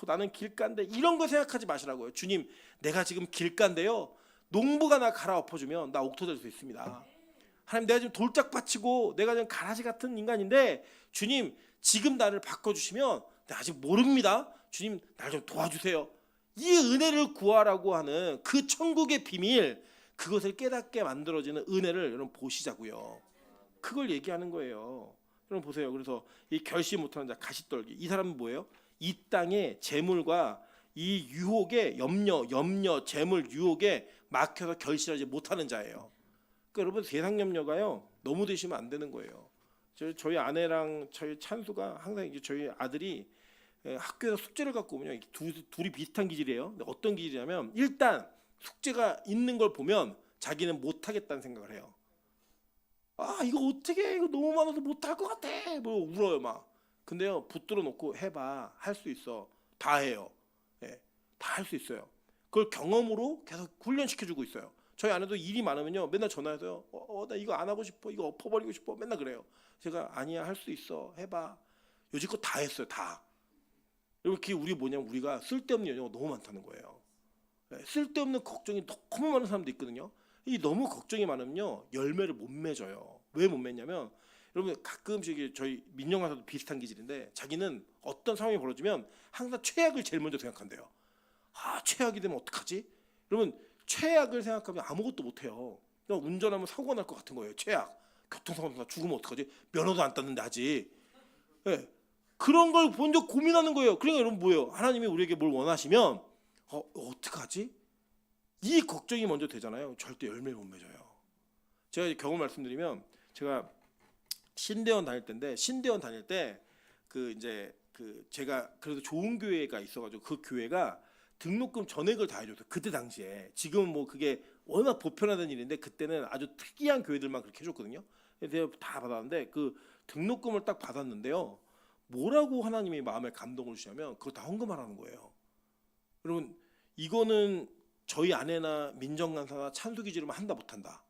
나는 길가인데, 이런 거 생각하지 마시라고요. 주님, 내가 지금 길가인데요, 농부가 나 갈아엎어주면 나 옥토 될 수 있습니다. 하나님, 내가 지금 돌짝밭이고 내가 지금 가라지 같은 인간인데, 주님 지금 나를 바꿔주시면 내가 아직 모릅니다. 주님 날 좀 도와주세요. 이 은혜를 구하라고 하는 그 천국의 비밀, 그것을 깨닫게 만들어지는 은혜를 여러분 보시자고요. 그걸 얘기하는 거예요. 여러분 보세요. 그래서 이 결시 못하는 자, 가시떨기, 이 사람은 뭐예요? 이 땅의 재물과 이 유혹에 염려, 재물 유혹에 막혀서 결실하지 못하는 자예요. 그러니까 여러분 세상 염려가요 너무 되시면 안 되는 거예요. 저희 아내랑 저희 찬수가 항상 이제 저희 아들이 학교에서 숙제를 갖고 오면요, 둘이 비슷한 기질이에요. 근데 어떤 기질이냐면, 일단 숙제가 있는 걸 보면 자기는 못하겠다는 생각을 해요. 이거 어떻게 해? 이거 너무 많아서 못할 것 같아. 뭐 울어요 막. 근데요, 붙들어 놓고 해봐, 할 수 있어. 다 해요. 예, 다 할 수 있어요. 그걸 경험으로 계속 훈련시켜주고 있어요. 저희 아내도 일이 많으면요 맨날 전화해서요, 나 이거 안 하고 싶어, 이거 엎어버리고 싶어, 맨날 그래요. 제가 아니야, 할 수 있어, 해봐. 여지껏 다 했어요, 다. 이렇게 우리 뭐냐면, 우리가 쓸데없는 연유가 너무 많다는 거예요. 쓸데없는 걱정이 너무 많은 사람도 있거든요. 이 너무 걱정이 많으면요 열매를 못 맺어요. 왜 못 맺냐면, 여러분 가끔씩 저희 민영아서도 비슷한 기질인데, 자기는 어떤 상황이 벌어지면 항상 최악을 제일 먼저 생각한대요. 최악이 되면 어떡하지? 여러분 최악을 생각하면 아무것도 못해요. 그냥 운전하면 사고가 날 것 같은 거예요. 최악, 교통사고 나 죽으면 어떡하지? 면허도 안 땄는데 아직. 예, 그런 걸 먼저 고민하는 거예요. 그러니까 여러분 뭐예요? 하나님이 우리에게 뭘 원하시면 어떡하지? 이 걱정이 먼저 되잖아요. 절대 열매를 못 맺어요. 제가 경험 말씀드리면, 제가 신대원 다닐 때인데, 신대원 다닐 때 제가 그래도 좋은 교회가 있어가지고, 그 교회가 등록금 전액을 다 해줬어요. 그때 당시에. 지금은 뭐 그게 워낙 보편화된 일인데, 그때는 아주 특이한 교회들만 그렇게 해줬거든요. 그래서 다 받았는데, 그 등록금을 딱 받았는데요, 뭐라고 하나님이 마음에 감동을 주시냐면, 그걸 다 헌금하라는 거예요. 여러분 이거는 저희 아내나 민정간사나 찬수기지로만 한다 못한다?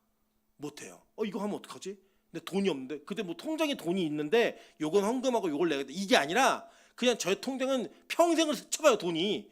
못해요. 이거 하면 어떡하지? 근데 돈이 없는데, 그때 뭐 통장에 돈이 있는데 요건 헌금하고 요걸 내야겠다, 이게 아니라 그냥 저희 통장은 평생을 스쳐가요. 돈이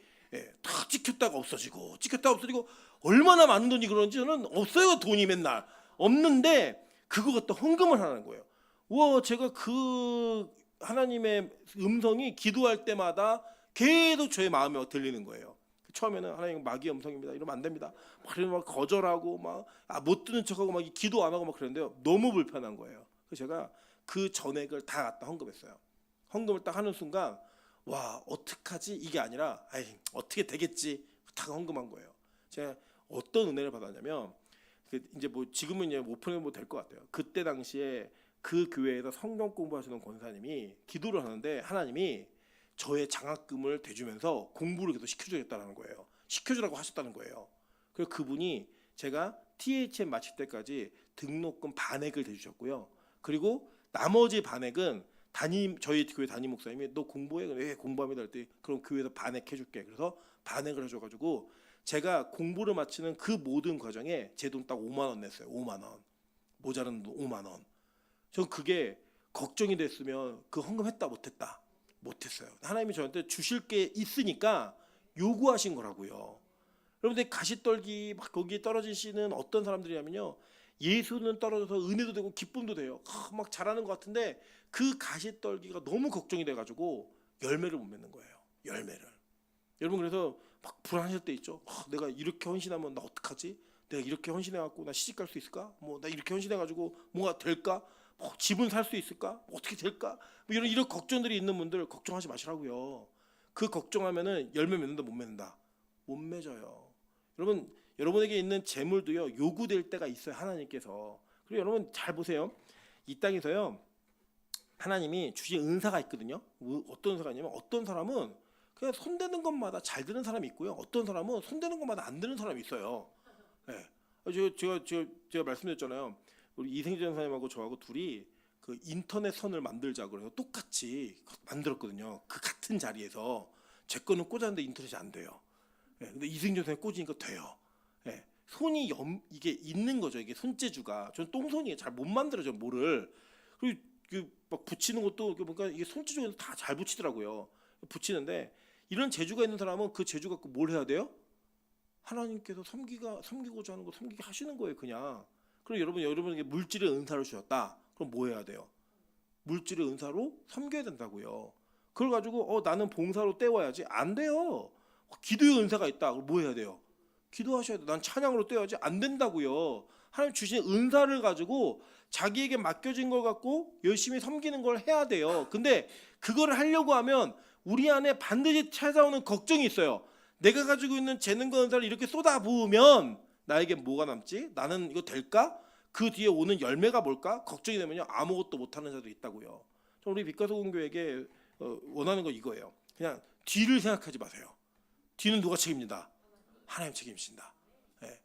다 찍혔다가 없어지고, 찍혔다가 없어지고, 얼마나 많은 돈이 그런지 저는 없어요. 돈이 맨날 없는데 그거 갖다 헌금을 하는 거예요. 와, 제가 그 하나님의 음성이 기도할 때마다 계속 저의 마음에 들리는 거예요. 처음에는 하나님 마귀의 음성입니다, 이러면 안 됩니다, 막 거절하고 막 못 듣는 척하고 막 기도 안 하고 막 그랬는데요, 너무 불편한 거예요. 그래서 제가 그 전액을 다 갖다 헌금했어요. 헌금을 딱 하는 순간, 와, 어떡하지? 이게 아니라 어떻게 되겠지? 다 헌금한 거예요. 제가 어떤 은혜를 받았냐면, 이제 뭐 지금은 이제 오픈해 뭐 될 것 같아요. 그때 당시에 그 교회에서 성경 공부하시는 권사님이 기도를 하는데, 하나님이 저의 장학금을 대주면서 공부를 계속 시켜주겠다는 거예요. 시켜주라고 하셨다는 거예요. 그래서 그분이 제가 THM 마칠 때까지 등록금 반액을 대주셨고요. 그리고 나머지 반액은 저희 교회 담임 목사님이, 너 공부해? 왜 공부합니다 할 때, 그럼 교회에서 반액 해줄게. 그래서 반액을 해줘가지고 제가 공부를 마치는 그 모든 과정에 제 돈 딱 5만 원 냈어요. 5만 원. 모자른 돈 5만 원. 전 그게 걱정이 됐으면 그 헌금했다 못했다? 못했어요. 하나님이 저한테 주실 게 있으니까 요구하신 거라고요. 여러분들 가시떨기 막 거기에 떨어지시는 어떤 사람들이냐면요, 예수는 떨어져서 은혜도 되고 기쁨도 돼요. 막 잘하는 것 같은데, 그 가시떨기가 너무 걱정이 돼가지고 열매를 못 맺는 거예요. 열매를. 여러분 그래서 막 불안하실 때 있죠. 내가 이렇게 헌신하면 나 어떡하지? 내가 이렇게 헌신해갖고 나 시집갈 수 있을까? 뭐 나 이렇게 헌신해가지고 뭐가 될까? 집은 살 수 있을까? 어떻게 될까? 뭐 이런 걱정들이 있는 분들 걱정하지 마시라고요. 그 걱정하면은 열매 맺는다 못 맺는다? 못 맺어요. 여러분, 여러분에게 있는 재물도요 요구될 때가 있어요, 하나님께서. 그리고 여러분 잘 보세요. 이 땅에서요 하나님이 주신 은사가 있거든요. 어떤 은사가 있냐면, 어떤 사람은 그냥 손대는 것마다 잘 되는 사람이 있고요, 어떤 사람은 손대는 것마다 안 되는 사람이 있어요. 제가 말씀드렸잖아요. 우리 이생전 선생님하고 저하고 둘이 그 인터넷 선을 만들자 그래서 똑같이 만들었거든요. 그 같은 자리에서 제 거는 꽂았는데 인터넷이 안 돼요. 예, 근데 이승전선에 꽂으니까 돼요. 예, 손이 이게 있는 거죠. 이게 손재주가. 저는 똥손이에요. 잘 못 만들어요, 뭐를. 그리고 막 붙이는 것도 뭔가 이게 손재주가 다 잘 붙이더라고요. 붙이는데 이런 재주가 있는 사람은 그 재주 갖고 뭘 해야 돼요? 하나님께서 섬기고자 하는 거 섬기게 하시는 거예요, 그냥. 그럼 여러분에게 물질의 은사를 주셨다. 그럼 뭐 해야 돼요? 물질의 은사로 섬겨야 된다고요. 그걸 가지고 나는 봉사로 때워야지. 안 돼요. 기도의 은사가 있다. 그럼 뭐 해야 돼요? 기도하셔야 돼요. 난 찬양으로 때워야지. 안 된다고요. 하나님 주신 은사를 가지고 자기에게 맡겨진 걸 갖고 열심히 섬기는 걸 해야 돼요. 근데 그걸 하려고 하면 우리 안에 반드시 찾아오는 걱정이 있어요. 내가 가지고 있는 재능과 은사를 이렇게 쏟아부으면 나에게 뭐가 남지? 나는 이거 될까? 그 뒤에 오는 열매가 뭘까? 걱정이 되면요 아무것도 못하는 자도 있다고요. 우리 빛가소금교회에게 원하는 거 이거예요. 그냥 뒤를 생각하지 마세요. 뒤는 누가 책임진다? 하나님 책임진다. 예.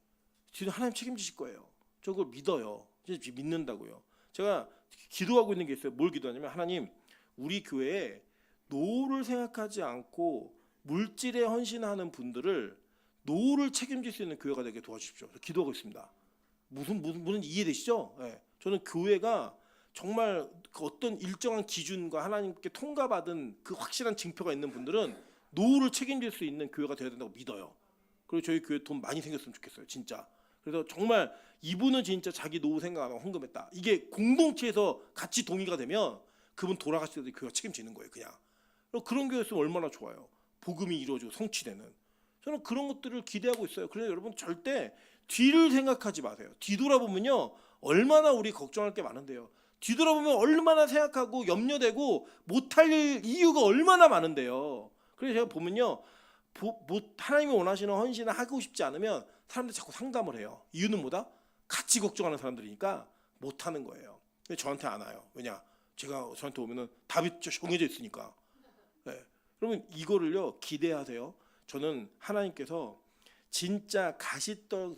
뒤는 하나님 책임지실 거예요. 저 그걸 믿어요. 믿는다고요. 제가 기도하고 있는 게 있어요. 뭘 기도하냐면 하나님 우리 교회에 노후를 생각하지 않고 물질에 헌신하는 분들을 노후를 책임질 수 있는 교회가 되게 도와주십시오. 기도하고 있습니다. 무슨 이해되시죠? 예. 저는 교회가 정말 그 어떤 일정한 기준과 하나님께 통과받은 그 확실한 증표가 있는 분들은 노후를 책임질 수 있는 교회가 되어야 된다고 믿어요. 그리고 저희 교회 돈 많이 생겼으면 좋겠어요, 진짜. 그래서 정말 이분은 진짜 자기 노후 생각 안 하고 헌금했다. 이게 공동체에서 같이 동의가 되면 그분 돌아가실 때도 교회가 책임지는 거예요, 그냥. 그런 교회였으면 얼마나 좋아요. 복음이 이루어지고 성취되는. 저는 그런 것들을 기대하고 있어요. 그래서 여러분 절대 뒤를 생각하지 마세요. 뒤돌아보면요 얼마나 우리 걱정할 게 많은데요. 뒤돌아보면 얼마나 생각하고 염려되고 못할 이유가 얼마나 많은데요. 그래서 제가 보면요 하나님이 원하시는 헌신을 하고 싶지 않으면 사람들이 자꾸 상담을 해요. 이유는 뭐다? 같이 걱정하는 사람들이니까 못하는 거예요. 근데 저한테 안 와요. 왜냐? 제가 저한테 오면은 답이 정해져 있으니까. 네. 그러면 이거를요 기대하세요. 저는 하나님께서 진짜 가시떨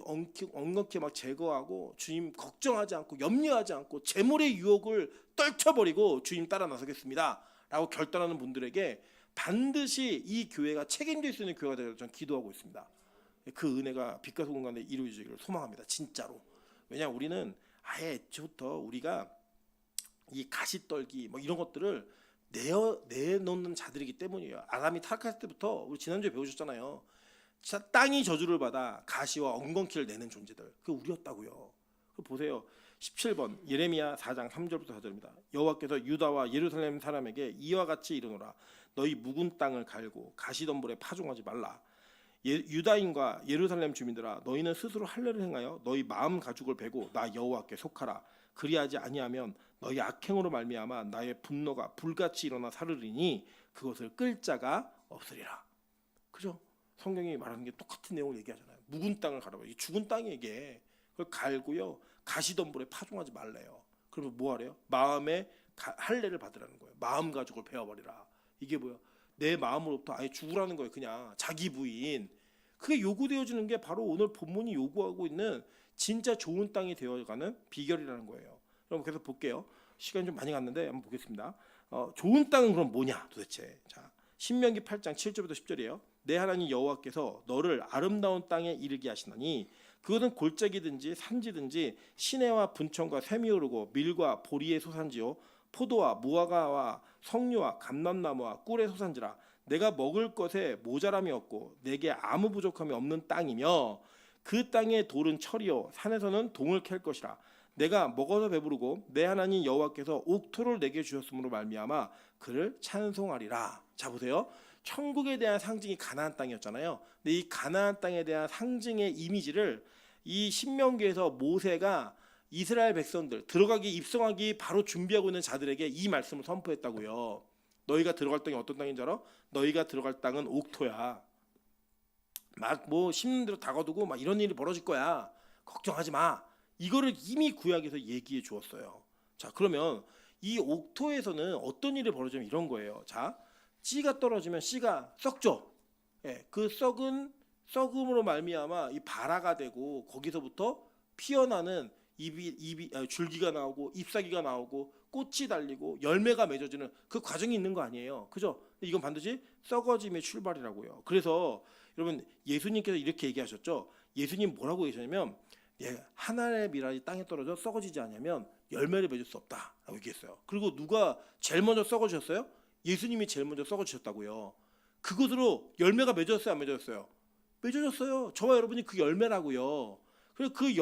엉겅퀴 막 제거하고 주님 걱정하지 않고 염려하지 않고 재물의 유혹을 떨쳐버리고 주님 따라 나서겠습니다 라고 결단하는 분들에게 반드시 이 교회가 책임질 수 있는 교회가 되도록 저는 기도하고 있습니다. 그 은혜가 빛과 소금 가운데 이루어지기를 소망합니다. 진짜로. 왜냐하면 우리는 아예 애초부터 우리가 이 가시떨기 뭐 이런 것들을 내놓는 자들이기 때문이에요. 아담이 타락할 때부터 우리 지난주에 배우셨잖아요. 땅이 저주를 받아 가시와 엉겅퀴를 내는 존재들. 그게 우리였다고요. 보세요. 17번 예레미야 4장 3절부터 4절입니다. 여호와께서 유다와 예루살렘 사람에게 이와 같이 이르노라. 너희 묵은 땅을 갈고 가시덤불에 파종하지 말라. 유다인과 예루살렘 주민들아 너희는 스스로 할례를 행하여 너희 마음 가죽을 베고 나 여호와께 속하라. 그리하지 아니하면 너희 악행으로 말미암아 나의 분노가 불같이 일어나 사르리니 그것을 끌 자가 없으리라. 그죠? 성경이 말하는 게 똑같은 내용을 얘기하잖아요. 묵은 땅을 가라고. 이 죽은 땅에게 그걸 갈고요 가시덤불에 파종하지 말래요. 그러면 뭐 하래요? 마음에 할례를 받으라는 거예요. 마음 가죽을 베어버리라. 이게 뭐야? 내 마음으로부터 아예 죽으라는 거예요. 그냥 자기 부인. 그게 요구되어지는 게 바로 오늘 본문이 요구하고 있는 진짜 좋은 땅이 되어가는 비결이라는 거예요. 그럼 계속 볼게요. 시간이 좀 많이 갔는데 한번 보겠습니다. 좋은 땅은 그럼 뭐냐 도대체? 자, 신명기 8장 7절부터 10절이에요. 내 하나님 여호와께서 너를 아름다운 땅에 이르게 하시나니 그것은 골짜기든지 산지든지 시내와 분천과 샘이 흐르고 밀과 보리의 소산지요 포도와 무화과와 석류와 감람나무와 꿀의 소산지라. 내가 먹을 것에 모자람이 없고 내게 아무 부족함이 없는 땅이며 그 땅의 돌은 철이요 산에서는 동을 캘 것이라. 내가 먹어서 배부르고 내 하나님 여호와께서 옥토를 내게 주셨으므로 말미암아 그를 찬송하리라. 자 보세요. 천국에 대한 상징이 가나안 땅이었잖아요. 근데 이 가나안 땅에 대한 상징의 이미지를 이 신명기에서 모세가 이스라엘 백성들 들어가기 입성하기 바로 준비하고 있는 자들에게 이 말씀을 선포했다고요. 너희가 들어갈 땅이 어떤 땅인 줄 알아? 너희가 들어갈 땅은 옥토야. 막 뭐 심는 대로 다가두고 막 이런 일이 벌어질 거야. 걱정하지 마. 이거를 이미 구약에서 얘기해 주었어요. 자 그러면 이 옥토에서는 어떤 일이 벌어지면 이런 거예요. 자 씨가 떨어지면 씨가 썩죠. 예, 그 썩음으로 말미암아 이 발화가 되고 거기서부터 피어나는 줄기가 나오고 잎사귀가 나오고 꽃이 달리고 열매가 맺어지는 그 과정이 있는 거 아니에요. 그죠? 이건 반드시 썩어짐의 출발이라고요. 그래서 여러분 예수님께서 이렇게 얘기하셨죠. 예수님 뭐라고 얘기하셨냐면 한 알의 미랄이 땅에 떨어져 썩어지지 않으면 열매를 맺을 수 없다라고 얘기했어요. 그리고 누가 제일 먼저 썩어주셨어요? 예수님이 제일 먼저 썩어주셨다고요. 그것으로 열매가 맺어졌어요, 안 맺어졌어요? 맺어졌어요. 저와 여러분이 그 열매라고요. 그래서 그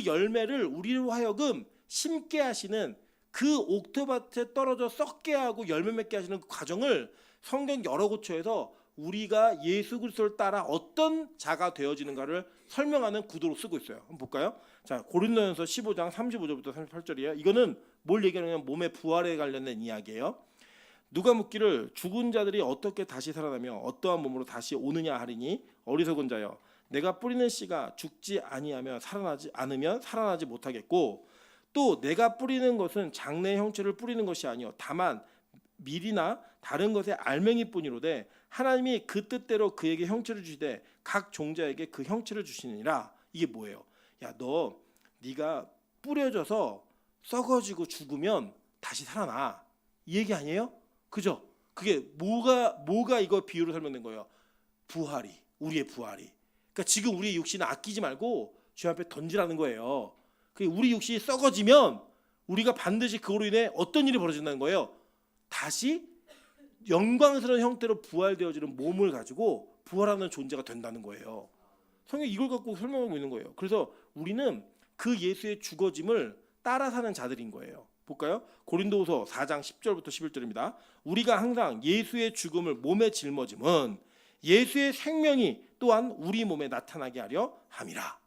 열매를 우리로 하여금 심게 하시는 그 옥토밭에 떨어져 썩게 하고 열매 맺게 하시는 그 과정을 성경 여러 곳에서 우리가 예수 그리스도를 따라 어떤 자가 되어지는가를 설명하는 구도로 쓰고 있어요. 한번 볼까요? 자, 고린도전서 15장 35절부터 38절이에요. 이거는 뭘 얘기하냐면 몸의 부활에 관련된 이야기예요. 누가 묻기를 죽은 자들이 어떻게 다시 살아나며 어떠한 몸으로 다시 오느냐 하리니 어리석은 자여 내가 뿌리는 씨가 죽지 아니하며 살아나지 않으면 살아나지 못하겠고 또 내가 뿌리는 것은 장래의 형체를 뿌리는 것이 아니요 다만 밀이나 다른 것의 알맹이뿐이로되 하나님이 그 뜻대로 그에게 형체를 주시되 각 종자에게 그 형체를 주시느니라. 이게 뭐예요? 야, 네가 뿌려져서 썩어지고 죽으면 다시 살아나. 이 얘기 아니에요? 그죠? 그게 뭐가 이거 비유로 설명된 거예요? 부활이, 우리의 부활이. 그러니까 지금 우리의 육신을 아끼지 말고 주님 앞에 던지라는 거예요. 우리 육신이 썩어지면 우리가 반드시 그거로 인해 어떤 일이 벌어진다는 거예요? 다시 영광스러운 형태로 부활되어지는 몸을 가지고 부활하는 존재가 된다는 거예요. 성경이 이걸 갖고 설명하고 있는 거예요. 그래서 우리는 그 예수의 죽어짐을 따라 사는 자들인 거예요. 볼까요? 고린도후서 4장 10절부터 11절입니다. 우리가 항상 예수의 죽음을 몸에 짊어짐은 예수의 생명이 또한 우리 몸에 나타나게 하려 함이라.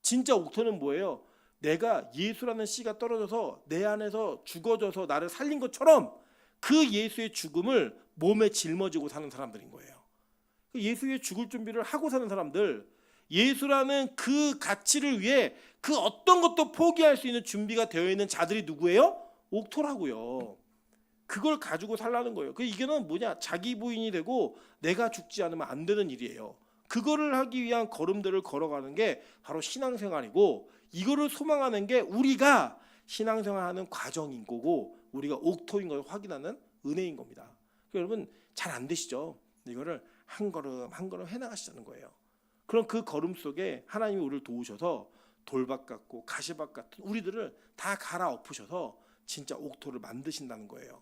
진짜 옥토는 뭐예요? 내가 예수라는 씨가 떨어져서 내 안에서 죽어져서 나를 살린 것처럼 그 예수의 죽음을 몸에 짊어지고 사는 사람들인 거예요. 예수의 죽을 준비를 하고 사는 사람들, 예수라는 그 가치를 위해 그 어떤 것도 포기할 수 있는 준비가 되어 있는 자들이 누구예요? 옥토라고요. 그걸 가지고 살라는 거예요. 이게는 뭐냐? 자기 부인이 되고 내가 죽지 않으면 안 되는 일이에요. 그거를 하기 위한 걸음들을 걸어가는 게 바로 신앙생활이고 이거를 소망하는 게 우리가 신앙생활하는 과정인 거고 우리가 옥토인 걸 확인하는 은혜인 겁니다. 여러분 잘 안 되시죠? 이거를 한 걸음 한 걸음 해나가시자는 거예요. 그럼 그 걸음 속에 하나님이 우리를 도우셔서 돌박 같고 가시밭 같은 우리들을 다 갈아엎으셔서 진짜 옥토를 만드신다는 거예요.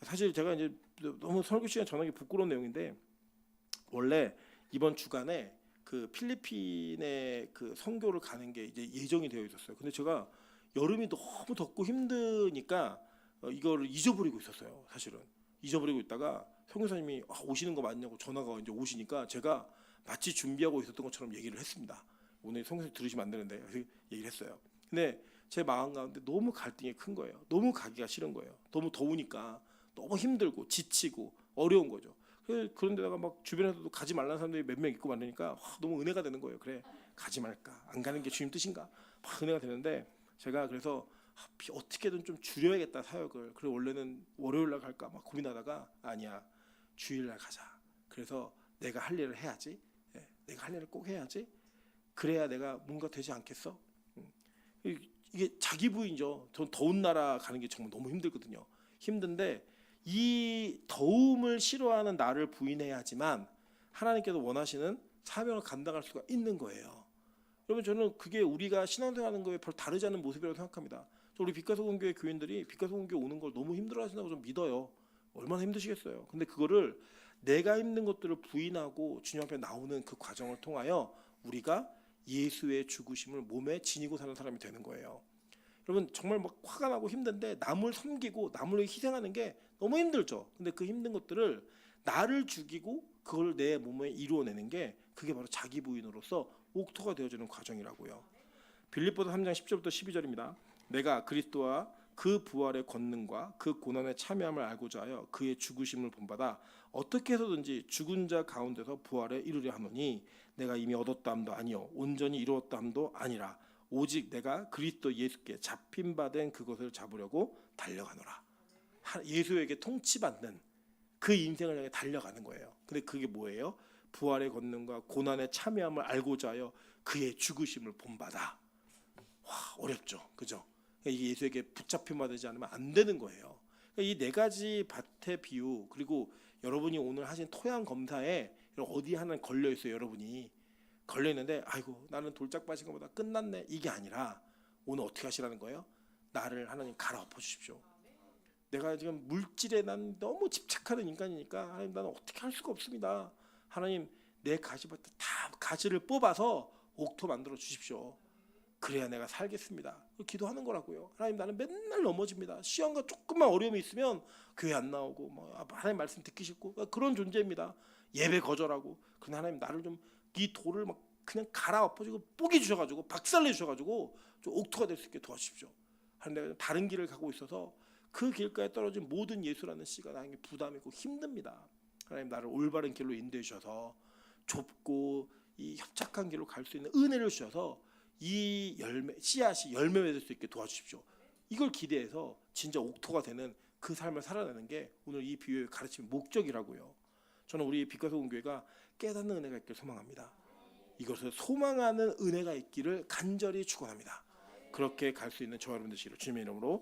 사실 제가 이제 너무 설교 시간 전하기 부끄러운 내용인데 원래 이번 주간에 그 필리핀에 그 선교를 가는 게 이제 예정이 되어 있었어요. 근데 제가 여름이 너무 덥고 힘드니까 이거를 잊어버리고 있었어요. 사실은 잊어버리고 있다가 선교사님이 오시는 거 맞냐고 전화가 이제 오시니까 제가 마치 준비하고 있었던 것처럼 얘기를 했습니다. 오늘 선교사님 들으시면 안 되는데 얘기를 했어요. 근데 제 마음 가운데 너무 갈등이 큰 거예요. 너무 가기가 싫은 거예요. 너무 더우니까 너무 힘들고 지치고 어려운 거죠. 그런데다가 막 주변에서도 가지 말라는 사람들이 몇 명 있고 많으니까 너무 은혜가 되는 거예요. 그래 가지 말까 안 가는 게 주님 뜻인가 막 은혜가 되는데 제가 그래서 어떻게든 좀 줄여야겠다 사역을. 그리고 원래는 월요일 날 갈까 막 고민하다가 아니야 주일 날 가자. 그래서 내가 할 일을 해야지. 내가 할 일을 꼭 해야지. 그래야 내가 뭔가 되지 않겠어. 이게 자기 부인이죠. 전 더운 나라 가는 게 정말 너무 힘들거든요. 힘든데 이 더움을 싫어하는 나를 부인해야지만 하나님께서 원하시는 사명을 감당할 수가 있는 거예요. 여러분 저는 그게 우리가 신앙생활하는 거에 별 다르지 않은 모습이라고 생각합니다. 우리 빛가소금교회 교인들이 빛가소금교회 오는 걸 너무 힘들어하신다고 좀 믿어요. 얼마나 힘드시겠어요. 근데 그거를 내가 힘든 것들을 부인하고 주님 앞에 나오는 그 과정을 통하여 우리가 예수의 죽으심을 몸에 지니고 사는 사람이 되는 거예요. 여러분 정말 막 화가 나고 힘든데 남을 섬기고 남을 위해 희생하는 게 너무 힘들죠. 근데 그 힘든 것들을 나를 죽이고 그걸 내 몸에 이루어내는 게 그게 바로 자기 부인으로서 옥토가 되어지는 과정이라고요. 빌립보서 3장 10절부터 12절입니다. 내가 그리스도와 그 부활의 권능과 그 고난의 참여함을 알고자 하여 그의 죽으심을 본받아 어떻게 해서든지 죽은 자 가운데서 부활에 이르려 하노니 내가 이미 얻었다 함도 아니요 온전히 이루었다 함도 아니라 오직 내가 그리스도 예수께 잡힌 바 된 그것을 잡으려고 달려가노라. 예수에게 통치받는 그 인생을 향해 달려가는 거예요. 근데 그게 뭐예요? 부활의 권능과 고난의 참여함을 알고자 하여 그의 죽으심을 본받아. 와 어렵죠, 그죠? 이게 예수에게 붙잡힘 받지 않으면 안 되는 거예요. 이 네 가지 밭의 비유 그리고 여러분이 오늘 하신 토양 검사에 어디 하나 걸려 있어요. 여러분이 걸려 있는데 아이고 나는 돌짝밭인 것보다 끝났네 이게 아니라 오늘 어떻게 하시라는 거예요? 나를 하나님 갈아엎어 주십시오. 내가 지금 물질에 난 너무 집착하는 인간이니까 하나님 나는 어떻게 할 수가 없습니다. 하나님 내 가지밭에 다 가지를 뽑아서 옥토 만들어 주십시오. 그래야 내가 살겠습니다. 기도하는 거라고요. 하나님 나는 맨날 넘어집니다. 시험과 조금만 어려움이 있으면 교회 안 나오고 뭐 하나님 말씀 듣기 싫고 그런 존재입니다. 예배 거절하고. 그런데 하나님 나를 좀 이 돌을 막 그냥 갈아엎어지고 뽀개 주셔가지고 박살내 주셔가지고 좀 옥토가 될 수 있게 도와주십시오. 하나님 내가 다른 길을 가고 있어서 그 길가에 떨어진 모든 예수라는 씨가 나에게 부담이고 힘듭니다. 하나님 나를 올바른 길로 인도해 주셔서 좁고 이 협착한 길로 갈 수 있는 은혜를 주셔서 이 열매 씨앗이 열매 맺을 수 있게 도와주십시오. 이걸 기대해서 진짜 옥토가 되는 그 삶을 살아내는 게 오늘 이 비유의 가르침의 목적이라고요. 저는 우리 빛과 소금 교회가 깨닫는 은혜가 있기를 소망합니다. 이것을 소망하는 은혜가 있기를 간절히 축원합니다. 그렇게 갈 수 있는 저와 여러분 되시기를 주님의 이름으로